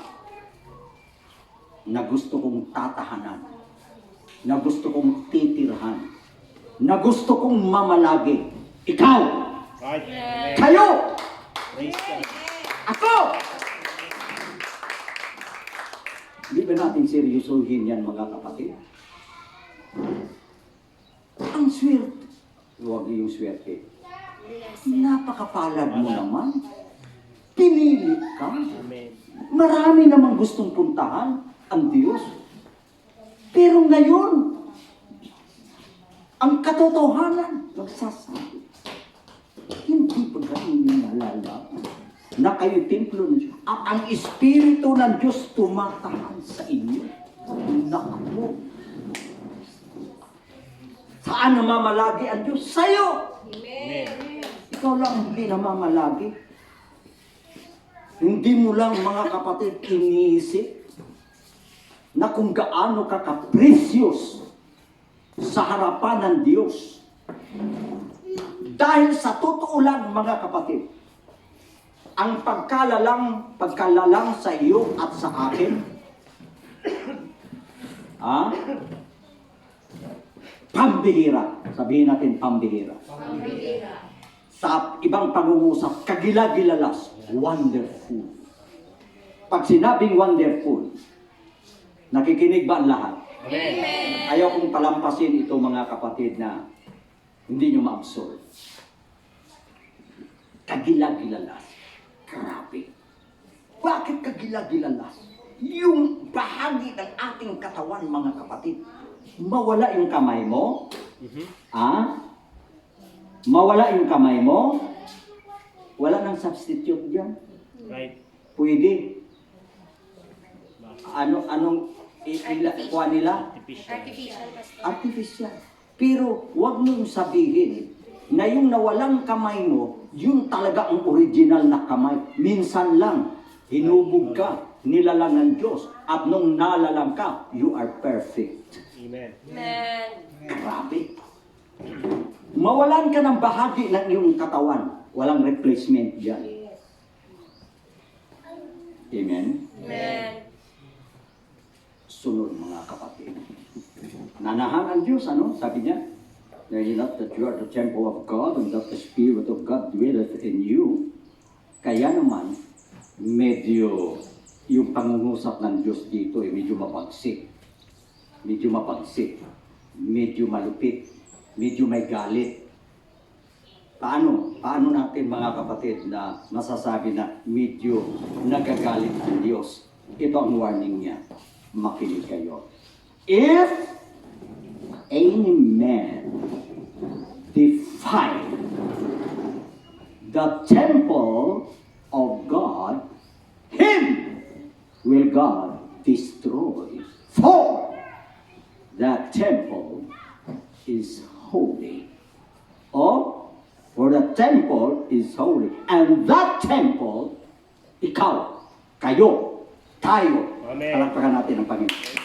Speaker 3: na gusto kong tatahanan. na gusto kong titirhan, na gusto kong mamalagi. Ikaw,
Speaker 4: Right. Amen.
Speaker 3: kayo,
Speaker 4: Praise God.
Speaker 3: ako. Hindi ba natin seryosohin yan, mga kapatid? Ang swerte. Huwag yung swerte. Napakapalad mo naman. Pinili ka.
Speaker 4: Amen.
Speaker 3: Marami namang gustong puntahan ang Diyos. Pero ngayon, ang katotohanan, nagsasabi, hindi ba ganun nalalaman na kayo templo ng Diyos at ang Espiritu ng Diyos tumatahan sa inyo? Naku! Saan namamalagi ang Diyos? Sa'yo!
Speaker 4: Amen.
Speaker 3: Ikaw lang hindi namamalagi. Hindi mo lang, mga kapatid, iniisip na kung gaano ka ka-precious sa harapan ng Diyos. Dahil sa totoo lang, mga kapatid, ang pagkalalang sa iyo at sa akin, pambihira. Sabihin natin pambihira. Sa ibang pangungusap, kagila-gilalas, wonderful. Pag sinabing wonderful, nakikinig ba ang lahat?
Speaker 4: Amen.
Speaker 3: Ayaw kong palampasin ito, mga kapatid, na hindi nyo ma-absorb. Kagila-gilalas. Grabe. Bakit kagila-gilalas? Yung bahagi ng ating katawan, mga kapatid, mawala yung kamay mo, mawala yung kamay mo, wala nang substitute dyan.
Speaker 4: Right.
Speaker 3: Pwede. Anong kuha nila?
Speaker 4: Artificial.
Speaker 1: Artificial, Pastor.
Speaker 3: Artificial. Pero wag mong sabihin na yung nawalang kamay mo, yung talaga ang original na kamay. Minsan lang, hinubog ka, nilalang ng Diyos. At nung nalalang ka, you are perfect.
Speaker 4: Amen.
Speaker 1: Amen.
Speaker 3: Grabe. Mawalan ka ng bahagi ng iyong katawan. Walang replacement dyan. Amen?
Speaker 1: Amen.
Speaker 3: Sunod, mga kapatid. Nanahan ang Diyos, sabi niya, that you are the temple of God and that the Spirit of God dwelleth in you. Kaya naman, medyo yung pangungusap ng Diyos dito medyo mapagsik. Medyo mapagsik. Medyo malupit. Medyo may galit. Paano? Paano natin, mga kapatid, na masasabi na medyo nagagalit ang Diyos? Ito ang warning niya. Makinig kayo. If any man defile the temple of God, him will God destroy. For that temple is holy. For the temple is holy. And that temple, ikaw, kayo, tayo.
Speaker 4: Amen.
Speaker 3: Palakpakan natin ang Panginoon.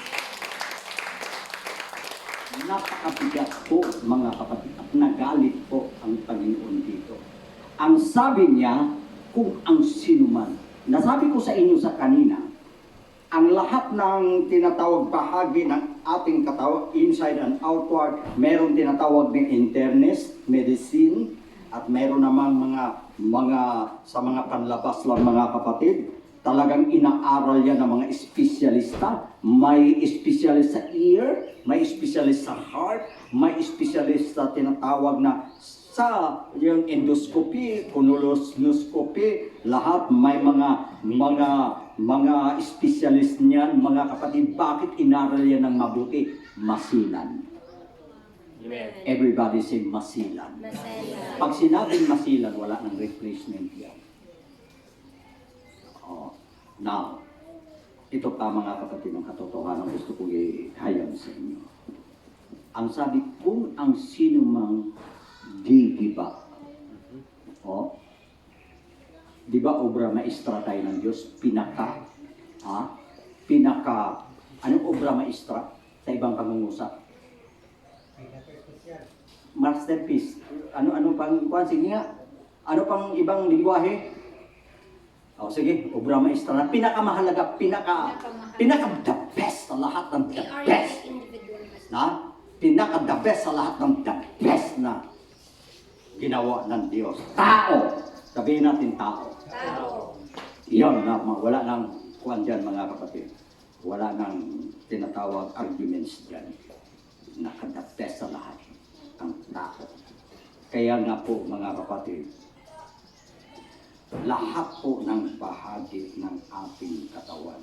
Speaker 3: Napakabigat po, mga kapatid, at nagalit po ang Panginoon dito. Ang sabi niya, kung ang sinuman. Nasabi ko sa inyo sa kanina, ang lahat ng tinatawag bahagi ng ating katawan, inside and outward, meron tinatawag ng internist, medicine, at meron namang mga sa mga panlabas lang, mga kapatid, talagang inaaral yan ng mga espesyalista. May specialist sa ear, may specialist sa heart, may specialist sa tinatawag na sa yung endoscopy, colonoscopy, lahat may mga specialist niyan, mga kapatid. Bakit inaral yan ng mabuti? Masilan.
Speaker 4: Amen.
Speaker 3: Everybody say masilan.
Speaker 1: Masaya.
Speaker 3: Pag sinabing masilan, wala nang replacement yan. Now, ito pa, mga kapatid, ng katotohanan gusto ko ihayag sa inyo. Ang sabi, kung ang sino mang gigiba, di ba obra maestra tayo ng Diyos? Anong obra maestra sa ibang pangungusap? Masterpiece. Ano sige nga? Ano pang ibang lingwahe? Sige, obra maestra na pinakamahalaga, pinaka the best sa lahat ng the best.
Speaker 1: individual, Pastor.
Speaker 3: Na pinaka-the best sa lahat ng the best na ginawa ng Diyos. Tao. Sabihin natin tao.
Speaker 1: Tao.
Speaker 3: Iyon na, wala nang kuwan dyan mga kapatid. Wala nang tinatawag arguments dyan. Naka-the best sa lahat ang tao. Kaya nga po mga kapatid, lahat po ng bahagi ng ating katawan,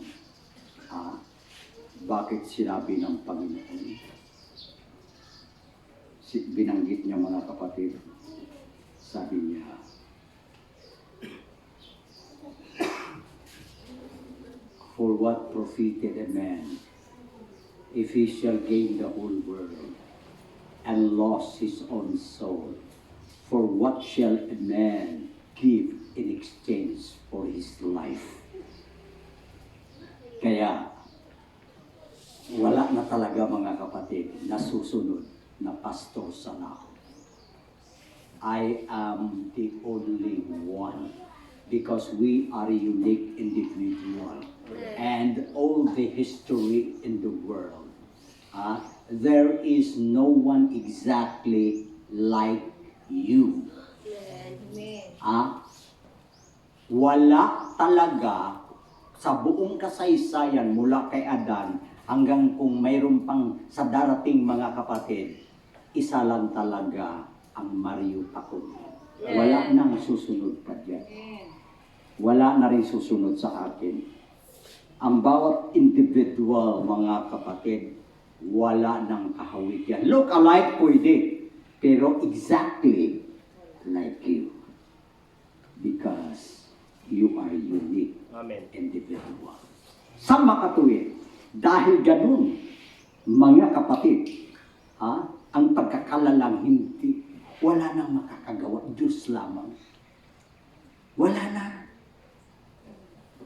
Speaker 3: bakit sinabi ng Panginoon? Binanggit niya mga kapatid, sabi niya, for what profited a man if he shall gain the whole world and lost his own soul? For what shall a man give in exchange for his life? Kaya, wala na talaga mga kapatid na susunod na pastor sa lahat. I am the only one because we are a unique individual. And all the history in the world, there is no one exactly like you. Wala talaga sa buong kasaysayan mula kay Adan hanggang kung mayroon pang sa darating mga kapatid, isa lang talaga ang Mario Pacon. Wala nang susunod pa dyan. Wala na rin susunod sa akin. Ang bawat individual, mga kapatid, wala nang kahawig yan. Look alike pwede, pero exactly like you. Because you are unique
Speaker 4: Amen.
Speaker 3: individual. Sa makatuwid, dahil ganun, mga kapatid, ang pagkakalalang hindi, wala nang makakagawa, Diyos lamang. Wala na.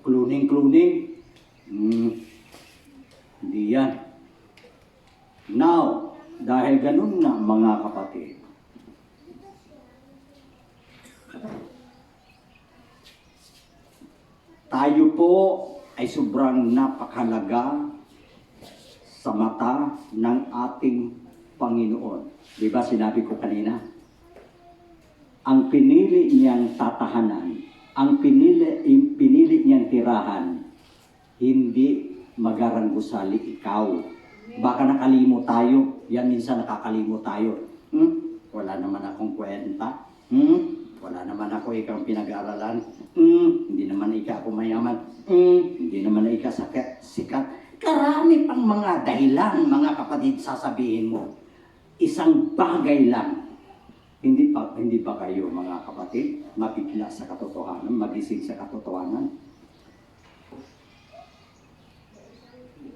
Speaker 3: Cloning, hindi yan. Now, dahil ganun na mga kapatid, tayo po ay sobrang napakahalaga sa mata ng ating Panginoon. Di ba sinabi ko kanina? Ang pinili niyang tatahanan, ang pinili niyang tirahan, hindi magarang-gusali ikaw. Baka nakalimot tayo. Yan minsan nakakalimot tayo. Wala naman akong kwenta. Wala naman ako ikaw pinag-aaralan. Hindi naman ikaw ako mayaman. Hindi naman ikaw sikat. Karami pang mga dahilan, mga kapatid, sasabihin mo. Isang bagay lang. Hindi ba kayo, mga kapatid, mabigla sa katotohanan, magising sa katotohanan?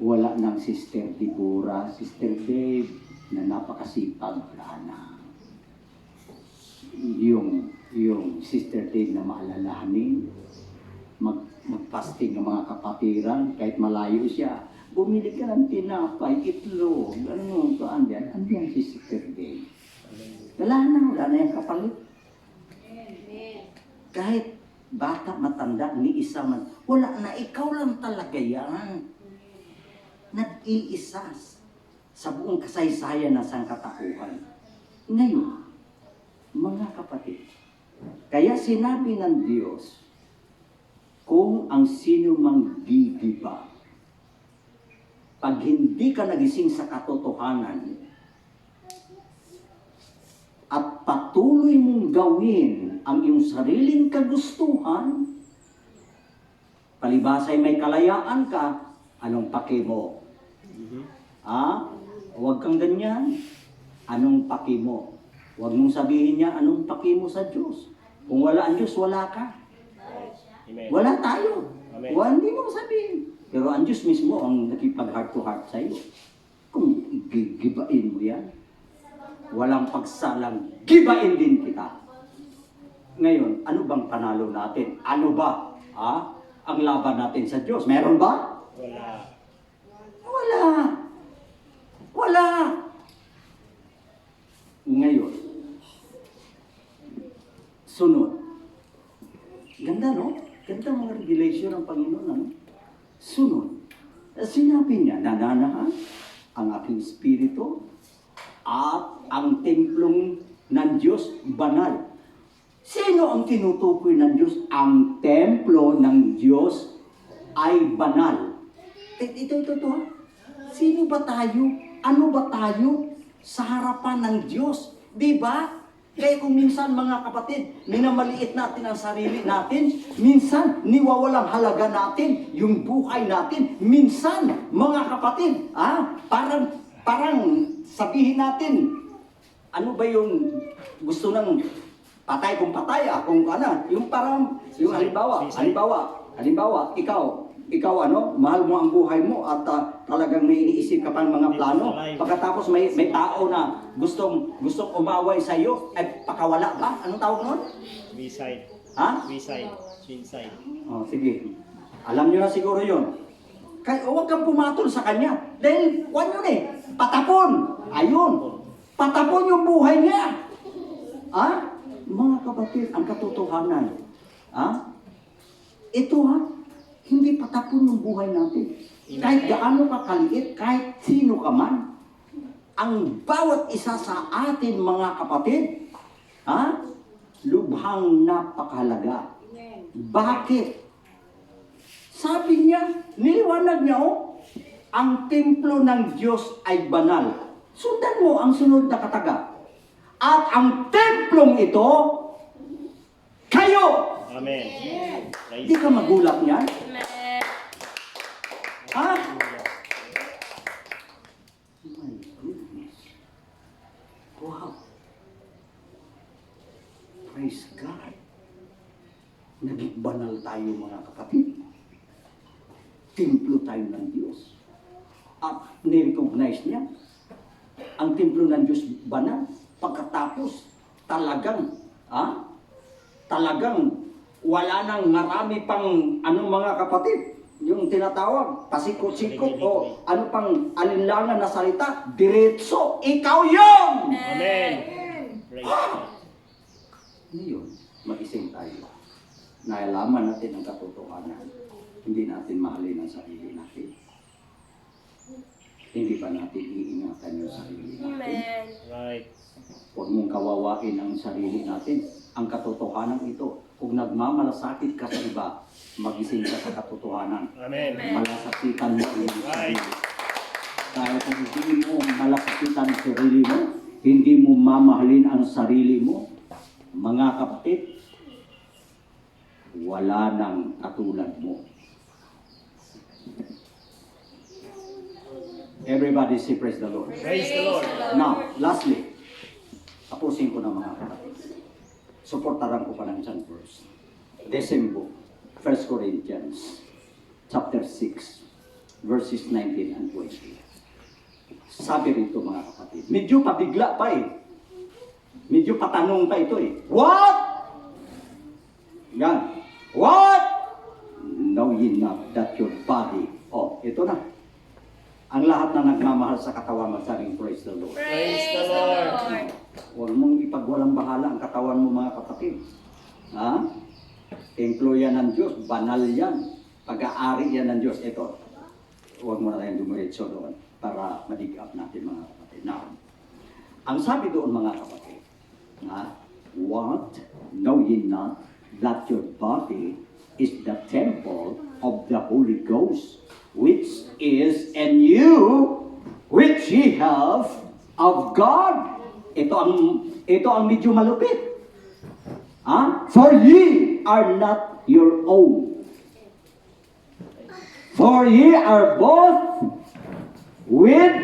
Speaker 3: Wala ng Sister Deborah, Sister Dave, na napakasipag, wala na. Yung Sister Dave na maalalahanin, mag-fasting ng mga kapatiran, kahit malayo siya, bumili ka ng tinapay, itlog, ano, andiyan si Sister Dave. Wala na yung kapalit. Kahit bata, matanda, ni isa man, wala na, ikaw lang talaga yan. Nag-iisa sa buong kasaysayan na sangkatauhan. Ngayon, mga kapatid, kaya sinabi ng Diyos, kung ang sino mang gigiba, pag hindi ka nagising sa katotohanan, at patuloy mong gawin ang iyong sariling kagustuhan, palibasay may kalayaan ka, anong paki mo? Huwag kang ganyan. Anong paki mo? Huwag mong sabihin niya, anong paki mo sa Diyos? Kung wala ang Diyos, wala ka.
Speaker 4: Amen.
Speaker 3: Wala tayo.
Speaker 4: Amen.
Speaker 3: Hindi mo sabihin. Pero ang Diyos mismo ang nakipag-heart to heart sa iyo. Kung gibain mo yan, walang pagsalang, gibain din kita. Ngayon, ano bang panalo natin? Ano ba? Ang laban natin sa Diyos? Meron ba?
Speaker 4: Wala.
Speaker 3: Wala. Ngayon, sunod. Ganda, no? Ganda mga revelation ng Panginoon, ano? Sunod. Sinabi niya, nananahan, ang aking espiritu, at ang templong ng Diyos banal. Sino ang tinutukoy ng Diyos? Ang templo ng Diyos ay banal. Ito. Ha? Sino ba tayo? Ano ba tayo sa harapan ng Diyos? Di ba? Kaya kung minsan mga kapatid, minamaliit natin ang sarili natin, minsan niwawalang halaga natin yung buhay natin, minsan mga kapatid, parang sabihin natin, ano ba yung gusto ng patay kung patay, kung ano, yung parang, yung halimbawa, ikaw mahal mo ang buhay mo at talagang may iniisip ka pang mga plano. Pagkatapos may tao na gustong umaway sa iyo, ay pakawala ba? Anong tawag nun?
Speaker 4: B-side.
Speaker 3: Ha?
Speaker 4: B-side. Inside.
Speaker 3: Oh, sige. Alam niyo na siguro yun. Kaya huwag kang pumatol sa kanya. Dahil, yun patapon. Ayun. Patapon yung buhay niya. Mga kapatid, ang katotohanan. Ito hindi patapon yung buhay natin. Kahit gaano ka kaliit, kahit sino ka man, ang bawat isa sa atin mga kapatid, lubhang napakahalaga. Bakit? Sabi niya, niliwanag niya, ang templo ng Diyos ay banal. Sundan mo ang sunod na kataga. At ang templong ito, kayo!
Speaker 4: Amen.
Speaker 3: Hindi ka magulat niyan?
Speaker 1: Amen.
Speaker 3: My goodness. Wow. Praise God. Naging banal tayo mga kapatid. Templo tayo ng Diyos. At nirecognize niya ang templo ng Diyos banal. Pagkatapos, talagang wala nang marami pang mga kapatid. Yung tinatawag, pasikot-sikot o ano pang alinlangan na salita, diretso, ikaw yun!
Speaker 4: Amen. Praise God.
Speaker 3: Ngayon, mag-ising tayo. Nailaman natin ang katotohanan. Hindi natin mahalin ang sarili natin. Hindi ba natin iingatan yung sarili natin?
Speaker 1: Amen.
Speaker 4: Right.
Speaker 3: Huwag mong kawawain ang sarili natin. Ang katotohanan ito, kung nagmamalasakit ka sa iba, magising ka sa katotohanan.
Speaker 4: Amen.
Speaker 3: Malasakitan mo ang iyong sarili. Dahil kung hindi mo malasakitan ang sarili mo, hindi mo mamahalin ang sarili mo, mga kapatid, wala nang katulad mo. Everybody say praise the Lord.
Speaker 4: Praise the Lord.
Speaker 3: Now, lastly, tapusin ko na mga kapatid. Suportaran ko pa ng isang verse. December, 1 Corinthians, chapter 6, verses 19 and 20. Sabi rito mga kapatid, medyo pabigla pa medyo patanong pa ito What? Yan. What? Know ye not that your body, ito na. Ang lahat na nagmamahal sa katawan, magsabing praise the Lord.
Speaker 1: Praise the Lord.
Speaker 3: Huwag mong ipagwalang bahala ang katawan mo mga kapatid. Templo yan ng Diyos, banal yan. Pag-aari yan ng Diyos. Ito, huwag mo na tayong dumiretso doon para ma-dig up natin mga kapatid. Now, ang sabi doon mga kapatid, what? Know ye not that your body is the temple of the Holy Ghost, which is in you, which ye have of God. Ito ang medyo malupit. For ye are not your own. For ye are both with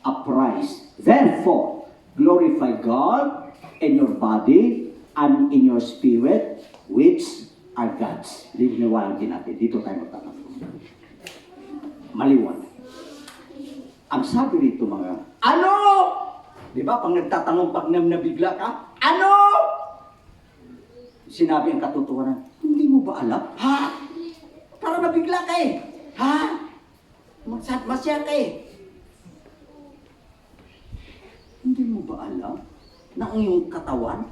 Speaker 3: a price. Therefore, glorify God in your body and in your spirit, which are God's. Liwanagin natin. Dito tayo magtatanong. Maliwanag. Ang sabi rito mga, ano? Di ba, pag nagtatanong, pag nabigla ka, ano? Sinabi ang katotohanan, hindi mo ba alam? Para nabigla ka Masya ka Hindi mo ba alam na ang iyong katawan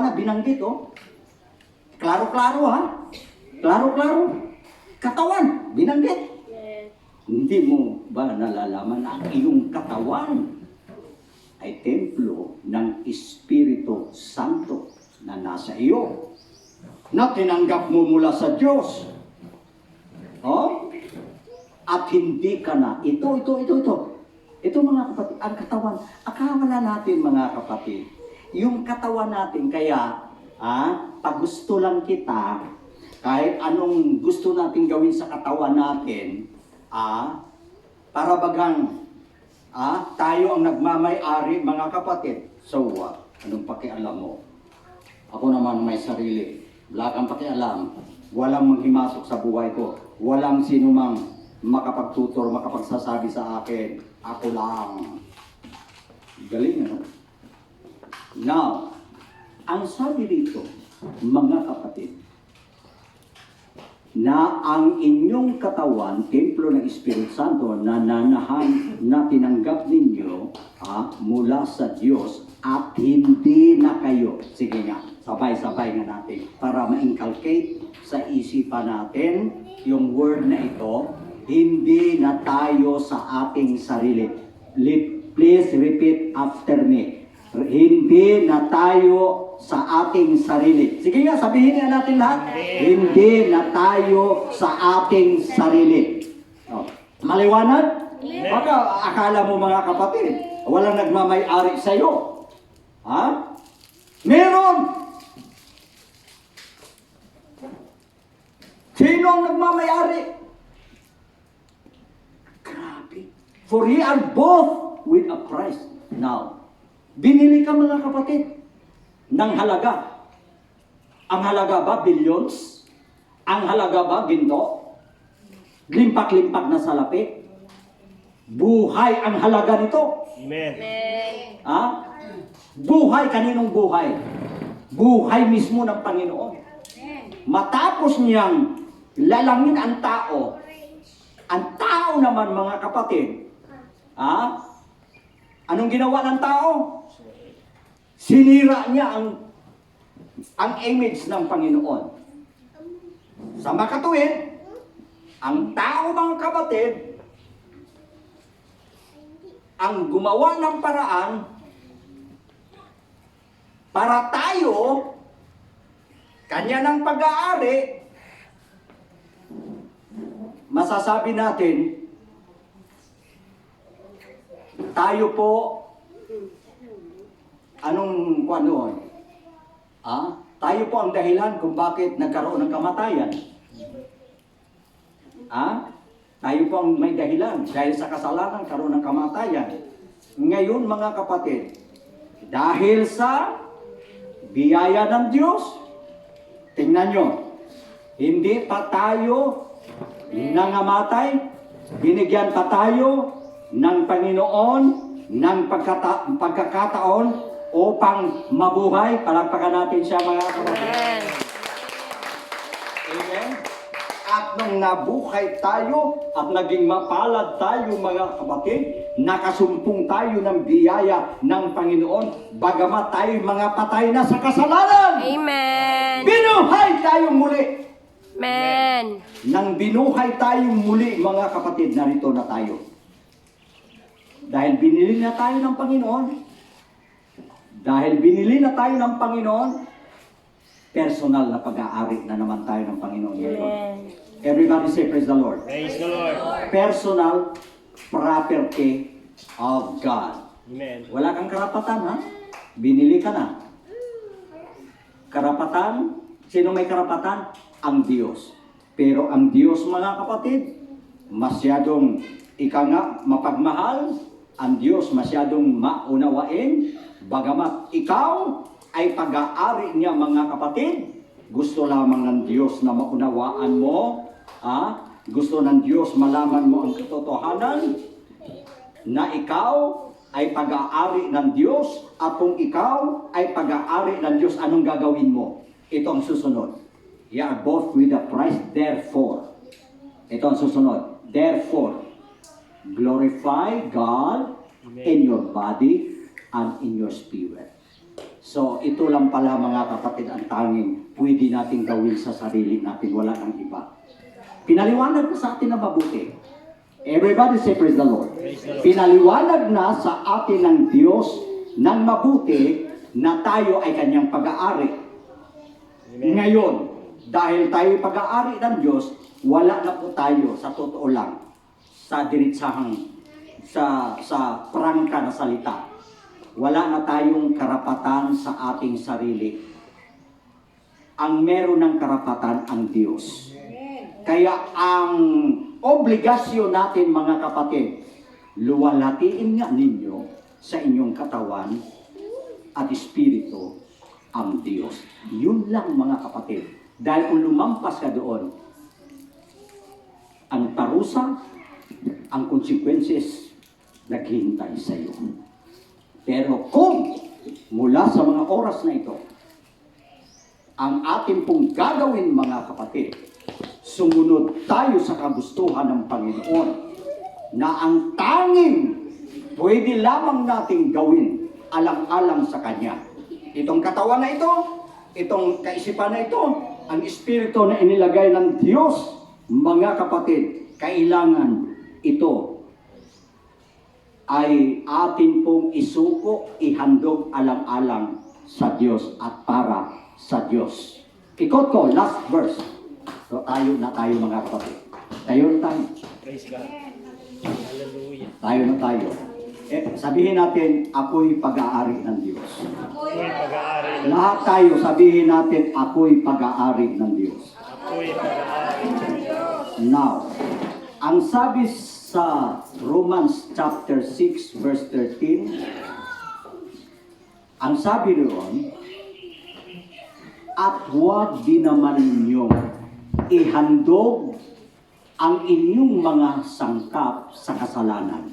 Speaker 3: na binanggit Klaro-klaro Klaro-klaro. Katawan, binanggit.
Speaker 1: Yes.
Speaker 3: Hindi mo ba nalalaman na ang iyong katawan ay templo ng Espiritu Santo na nasa iyo, na tinanggap mo mula sa Diyos? Oh? At hindi ka na, ito mga kapatid, ang katawan, akala natin mga kapatid, yung katawan natin, kaya, pag gusto lang kita, kahit anong gusto natin gawin sa katawan natin, para bagang, tayo ang nagmamay-ari, mga kapatid. So what? Anong pakialam mo? Ako naman may sarili. Wala kang pakialam. Walang manghimasok sa buhay ko. Walang sinumang makapagtutor, makapagsasabi sa akin. Ako lang. Galing, ano? Now, ang sabi dito, mga kapatid, na ang inyong katawan, templo ng Espiritu Santo, na nanahan na tinanggap ninyo mula sa Diyos at hindi na kayo. Sige nga, sabay-sabay nga natin para ma-inculcate sa isipan natin yung word na ito, hindi na tayo sa ating sarili. Please repeat after me. Hindi na tayo sa ating sarili. Sige nga, sabihin nga natin lahat. Hindi na tayo sa ating sarili. Oh. Maliwanag? Baka akala mo mga kapatid, walang nagmamay-ari sa'yo. Ha? Meron! Sino ang nagmamay-ari? Grabe. For ye are both with a price. Now, binili ka mga kapatid ng halaga. Ang halaga ba billions? Ang halaga ba ginto? Limpak-limpak na salapi? Buhay ang halaga nito.
Speaker 4: Amen.
Speaker 3: Ha? Buhay, kaninong buhay? Buhay mismo ng Panginoon. Matapos niyang lalangin ang tao naman mga kapatid, anong ginawa ng tao? Sinira niya ang image ng Panginoon. Sa makatuwid, ang tao mga kapatid, ang gumawa ng paraan para tayo, kanya ng pag-aari, masasabi natin, tayo po, anong kuwan doon? Tayo po ang dahilan kung bakit nagkaroon ng kamatayan. Tayo po ang may dahilan dahil sa kasalanan karoon ng kamatayan. Ngayon mga kapatid, dahil sa biyaya ng Diyos, tingnan nyo, hindi pa tayo nangamatay, binigyan pa tayo ng Panginoon ng pagkakataon upang mabuhay. Palakpakan natin siya mga kapatid. Amen. At nung nabuhay tayo at naging mapalad tayo mga kapatid, nakasumpong tayo ng biyaya ng Panginoon, bagamat tayo mga patay na sa kasalanan.
Speaker 1: Amen.
Speaker 3: Binuhay tayong muli.
Speaker 1: Amen.
Speaker 3: Nang binuhay tayong muli mga kapatid, narito na tayo. Dahil binili na tayo ng Panginoon, personal na pag-aari na naman tayo ng Panginoon ngayon. Everybody say praise the Lord.
Speaker 4: Praise the Lord.
Speaker 3: Personal property of God.
Speaker 4: Amen.
Speaker 3: Wala kang karapatan, ha? Binili ka na. Karapatan, sino may karapatan? Ang Diyos. Pero ang Diyos, mga kapatid, masyadong mapagmahal. Ang Diyos masyadong maunawain. Bagamat ikaw ay pag-aari niya, mga kapatid, gusto lamang ng Diyos na maunawaan mo. Gusto ng Diyos malaman mo ang katotohanan na ikaw ay pag-aari ng Diyos, at kung ikaw ay pag-aari ng Diyos, anong gagawin mo? Ito ang susunod. You are both with the price, therefore. Ito ang susunod. Therefore, glorify God in your body and in your spirit. So, ito lang pala mga kapatid ang tanging pwede natin gawin sa sarili natin. Wala nang iba. Pinaliwanag ko sa atin na mabuti. Everybody say praise the Lord.
Speaker 4: Praise the Lord.
Speaker 3: Pinaliwanag na sa atin ng Diyos ng mabuti na tayo ay kanyang pag-aari.
Speaker 4: Amen.
Speaker 3: Ngayon, dahil tayo pag-aari ng Diyos, wala na po tayo sa totoo lang sa diritsahang sa prangka na salita. Wala na tayong karapatan sa ating sarili. Ang meron ng karapatan ang Diyos. Kaya ang obligasyon natin mga kapatid, luwalhatiin nga ninyo sa inyong katawan at espiritu ang Diyos. Yun lang mga kapatid. Dahil kung lumampas ka doon, ang parusa, ang consequences, naghihintay sa iyo. Pero kung mula sa mga oras na ito, ang ating pong gagawin mga kapatid, sumunod tayo sa kagustuhan ng Panginoon na ang tanging pwede lamang nating gawin alang-alang sa Kanya. Itong katawan na ito, itong kaisipan na ito, ang espiritu na inilagay ng Diyos, mga kapatid, kailangan ito ay atin pong isuko, ihandog alang-alang sa Diyos at para sa Diyos. Ikot ko, last verse. So tayo na tayo mga kapatid. Tayo na tayo.
Speaker 4: Praise God. Hallelujah.
Speaker 3: Tayo na tayo. Sabihin natin, ako'y pag-aari ng Diyos.
Speaker 4: Ako'y pag-aari.
Speaker 3: Lahat tayo, sabihin natin, ako'y pag-aari ng Diyos.
Speaker 4: Ako'y pag-aari.
Speaker 3: Now, ang sabi sa Romans chapter 6 verse 13, ang sabi doon, at huwag din naman ninyong ihandog ang inyong mga sangkap sa kasalanan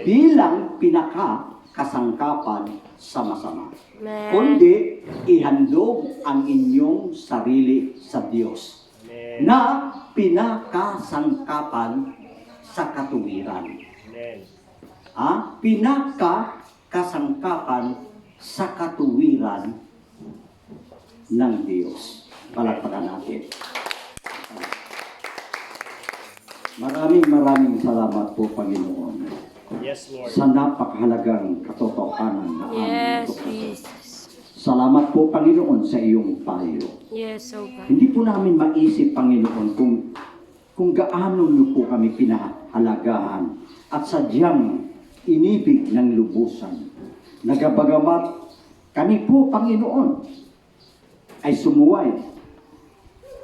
Speaker 3: bilang pinaka-kasangkapan sa masama.
Speaker 1: Amen.
Speaker 3: Kundi ihandog ang inyong sarili sa Diyos
Speaker 4: Amen.
Speaker 3: na pinakasangkapan sa katuwiran.
Speaker 4: Amen.
Speaker 3: Pinakasangkapan sa katuwiran ng Diyos. Palakpakan natin. Maraming salamat po, Panginoon,
Speaker 4: Yes, Lord.
Speaker 3: sa napakahalagang katotohanan na aming
Speaker 1: Yes,
Speaker 3: ito.
Speaker 1: Jesus.
Speaker 3: Salamat po, Panginoon, sa iyong payo.
Speaker 1: Yes, oh God.
Speaker 3: Hindi po namin maisip, Panginoon, kung gaano niyo po kami pinahalagahan at sadyang inibig ng lubusan. Nagabagamat kami po, Panginoon, ay sumuway.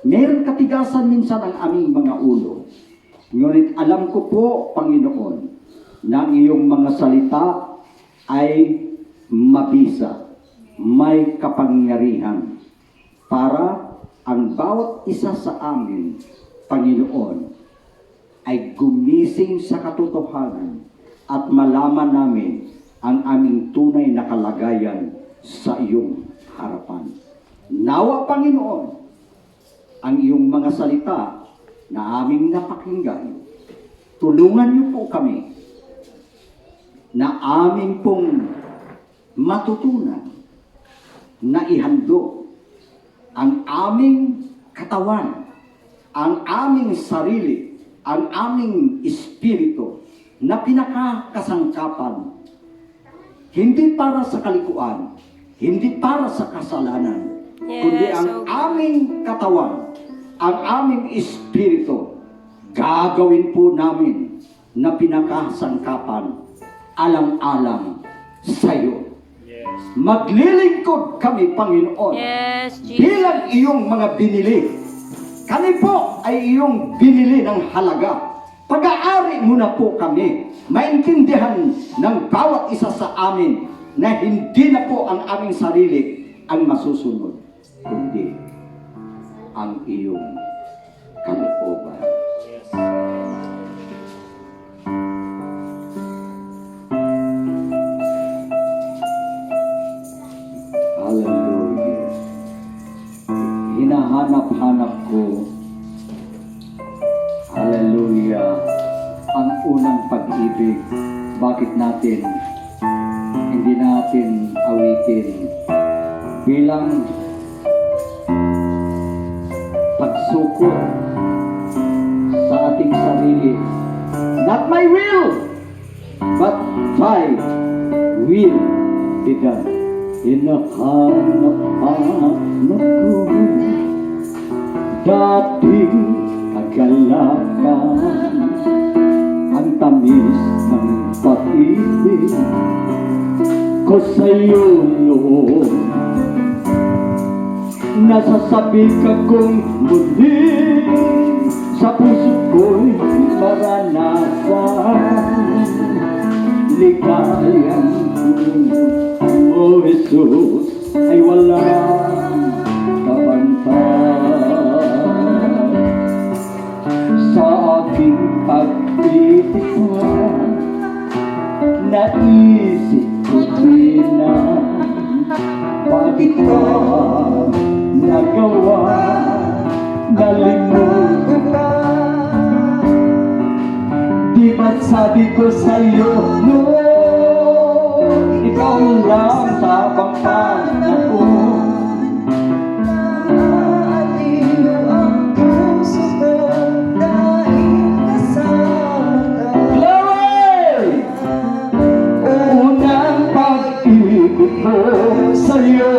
Speaker 3: Meron katigasan minsan ang aming mga ulo. Ngunit alam ko po, Panginoon, na ang iyong mga salita ay mabisa, may kapangyarihan para ang bawat isa sa amin, Panginoon, ay gumising sa katotohanan at malaman namin ang aming tunay na kalagayan sa iyong harapan. Nawa, Panginoon, ang iyong mga salita na aming napakinggan, tulungan niyo po kami na aming pong matutunan na ihandog ang aming katawan, ang aming sarili, ang aming espiritu na pinakakasangkapan, hindi para sa kalikuan, hindi para sa kasalanan, kundi ang aming katawan, ang aming espiritu, gagawin po namin na pinakasangkapan alang-alang sa iyo.
Speaker 4: Yes.
Speaker 3: Maglilingkod kami, Panginoon,
Speaker 1: Yes, Jesus.
Speaker 3: bilang iyong mga binili. Kami po ay iyong binili ng halaga. Pag-aari mo na po kami. Maintindihan ng bawat isa sa amin na hindi na po ang aming sarili ang masusunod, kundi ang iyong kalooban.
Speaker 4: Yes.
Speaker 3: Hallelujah. Hinahanap-hanap ko, hallelujah, ang unang pag-ibig. Bakit hindi natin awitin bilang pagsukot sa ating sarili not my will, but thy will be done. Hinahanap-hanap ko dating kagalakan, ang tamis ng pag-ibig ko sa'yo noon. Nasasabi ka kong muli sa puso ko'y maranasan ligayang o Jesus ay walang kabantay sa aking pag-iipan. Naisip ko din na bakit ka nagawa, nalimutan ka. Di ba't sabi ko sa'yo noon, ikaw lang sa habang panahon.
Speaker 2: Naaliw ang puso ko dahil kasama ka.
Speaker 3: Glory! Unang pag-ibig ko sa'yo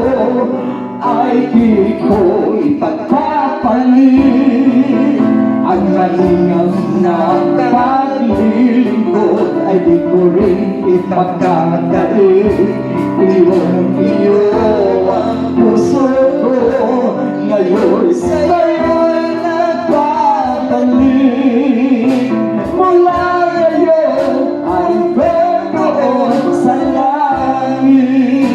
Speaker 3: ay di ko ipagpapalit. Ang malingang na paglilingkod ay di ko rin ipagkakalit. Iyo ang puso ko ngayon sa'yo'y nagpapalik. Mula ngayon hanggang doon sa langit.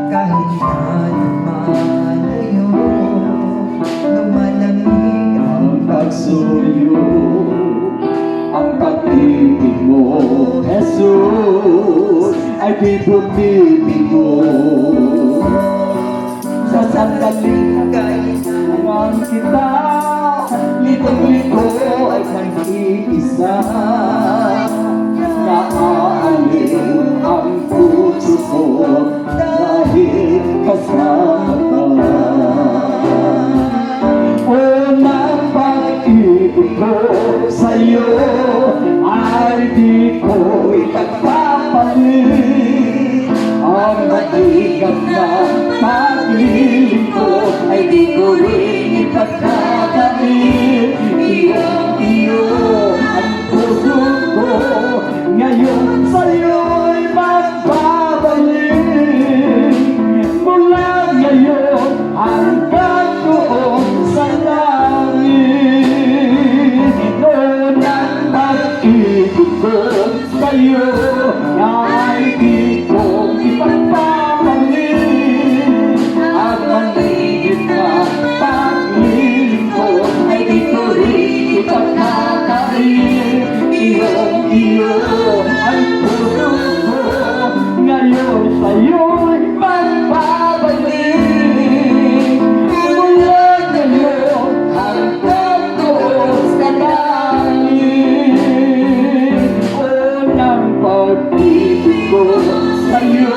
Speaker 2: Kahit na lumalayo, lumalamig ang
Speaker 3: Pagsuyo ang pag-ibig mo, Jesus, ay di bumibigo. Sa sandaling kailangan kita, litong-lito ay nag-iisa. Naaalin ang puso ko dahil kasama ka. Unang pag-ibig ko sa'yo ay di ko ipagpapalit. Ang matigas na paglilingkod ay di ko rin ipagkakalit. Iyo ang puso ko ngayon sa'yo'y magbabalik. Mula ngayon hanggang doon sa langit. Noon ang pag-ibig ko sa'yo ay di ko ipagpapalit. Ang maliit na paglilingkod ay di ko rin ipagkakalit. Iyo ang puso ko ngayon sa'yo'y magbabalik. Mula ngayon hanggang doon sa langit. Unang pag-ibig ko sa'yo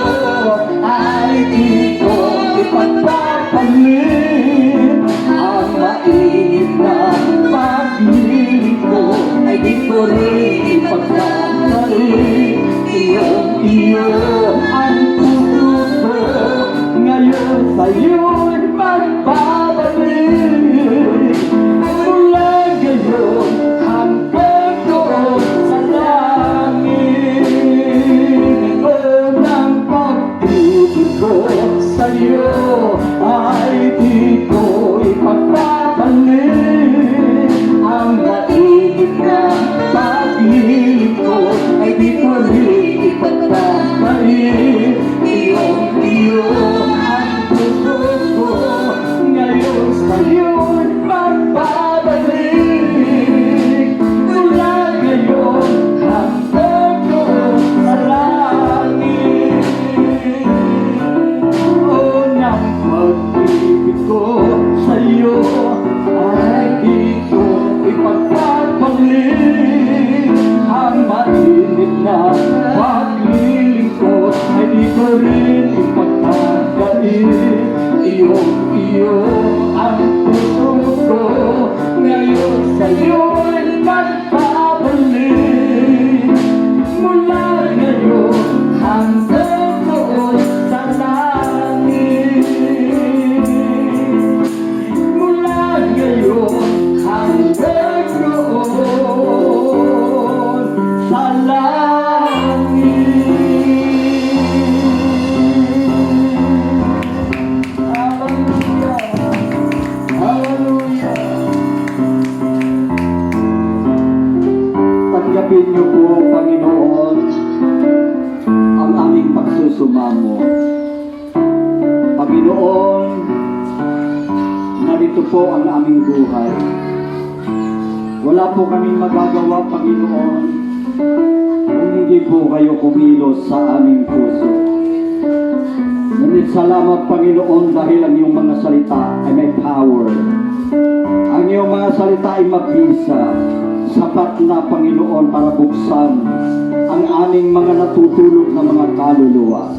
Speaker 3: ay di ko ipagpapalit. Ang mainit na paglilingkod ay di ko rin ipagkakalit. Iyo ang puso ko ngayon sa'yo'y magbabalik. Mula ngayon hanggang doon sa langit. Unang pag-ibig ko sa'yo ay di ko ipagpapalit. Ang mainit na paglilingkod ay di ko rin ipagpapalit. Iyo ang puso ko ngayon sa'yo'y magbabalik. Mula ngayon hanggang doon sa langit. Unang pag-ibig ko sa'yo ay di ko ipagpapalit. Ang mainit na paglilingkod ay di ko rin ipagkakalit. Iyo ang puso ko ngayon sa'yo'y magbabalik mula ngayon hanggang noon sa langit. Mula ngayon hanggang noon sa langit. Hallelujah! Hallelujah! Tanggapin niyo po, Panginoon, ang aming pagsusumamo. Panginoon, narito po ang aming buhay. Wala po kaming magagawa, Panginoon, kung hindi po kayo kumilos sa aming puso. Ngunit salamat, Panginoon, dahil ang iyong mga salita ay may power. Ang iyong mga salita ay mabisa. Sapat na, Panginoon, para buksan ang aming mga natutulog na mga kaluluwa.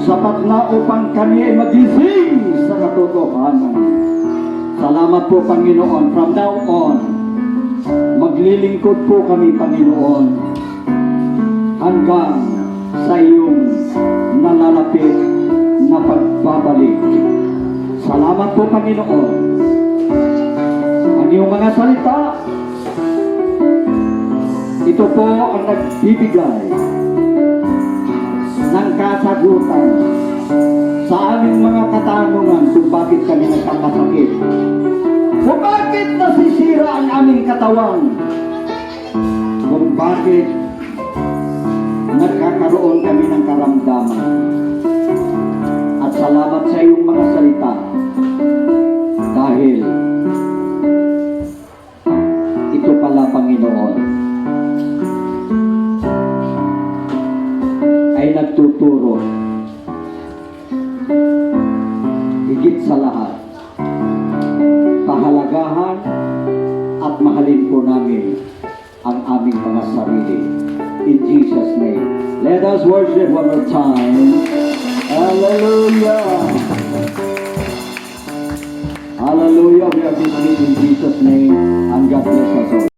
Speaker 3: Sapat na upang kami ay magising sa katotohanan. Salamat po, Panginoon. From now on, maglilingkod po kami, Panginoon, hanggang sa iyong nalalapit na pagbabalik. Salamat po, Panginoon. Ang iyong mga salita, ito po ang nagbibigay ng kasagutan sa aming mga katanungan kung bakit kami nagkakasakit. Kung bakit nasisira ang aming katawan. Kung bakit nagkakaroon kami ng karamdaman. At salamat sa iyong mga salita dahil ito pala, Panginoon, ay nagtuturo higit sa lahat pahalagahan at mahalin po namin ang aming mga sarili. In Jesus' name, let us worship one more time. Hallelujah! Hallelujah! We are dismissed in Jesus' name, and God bless us all.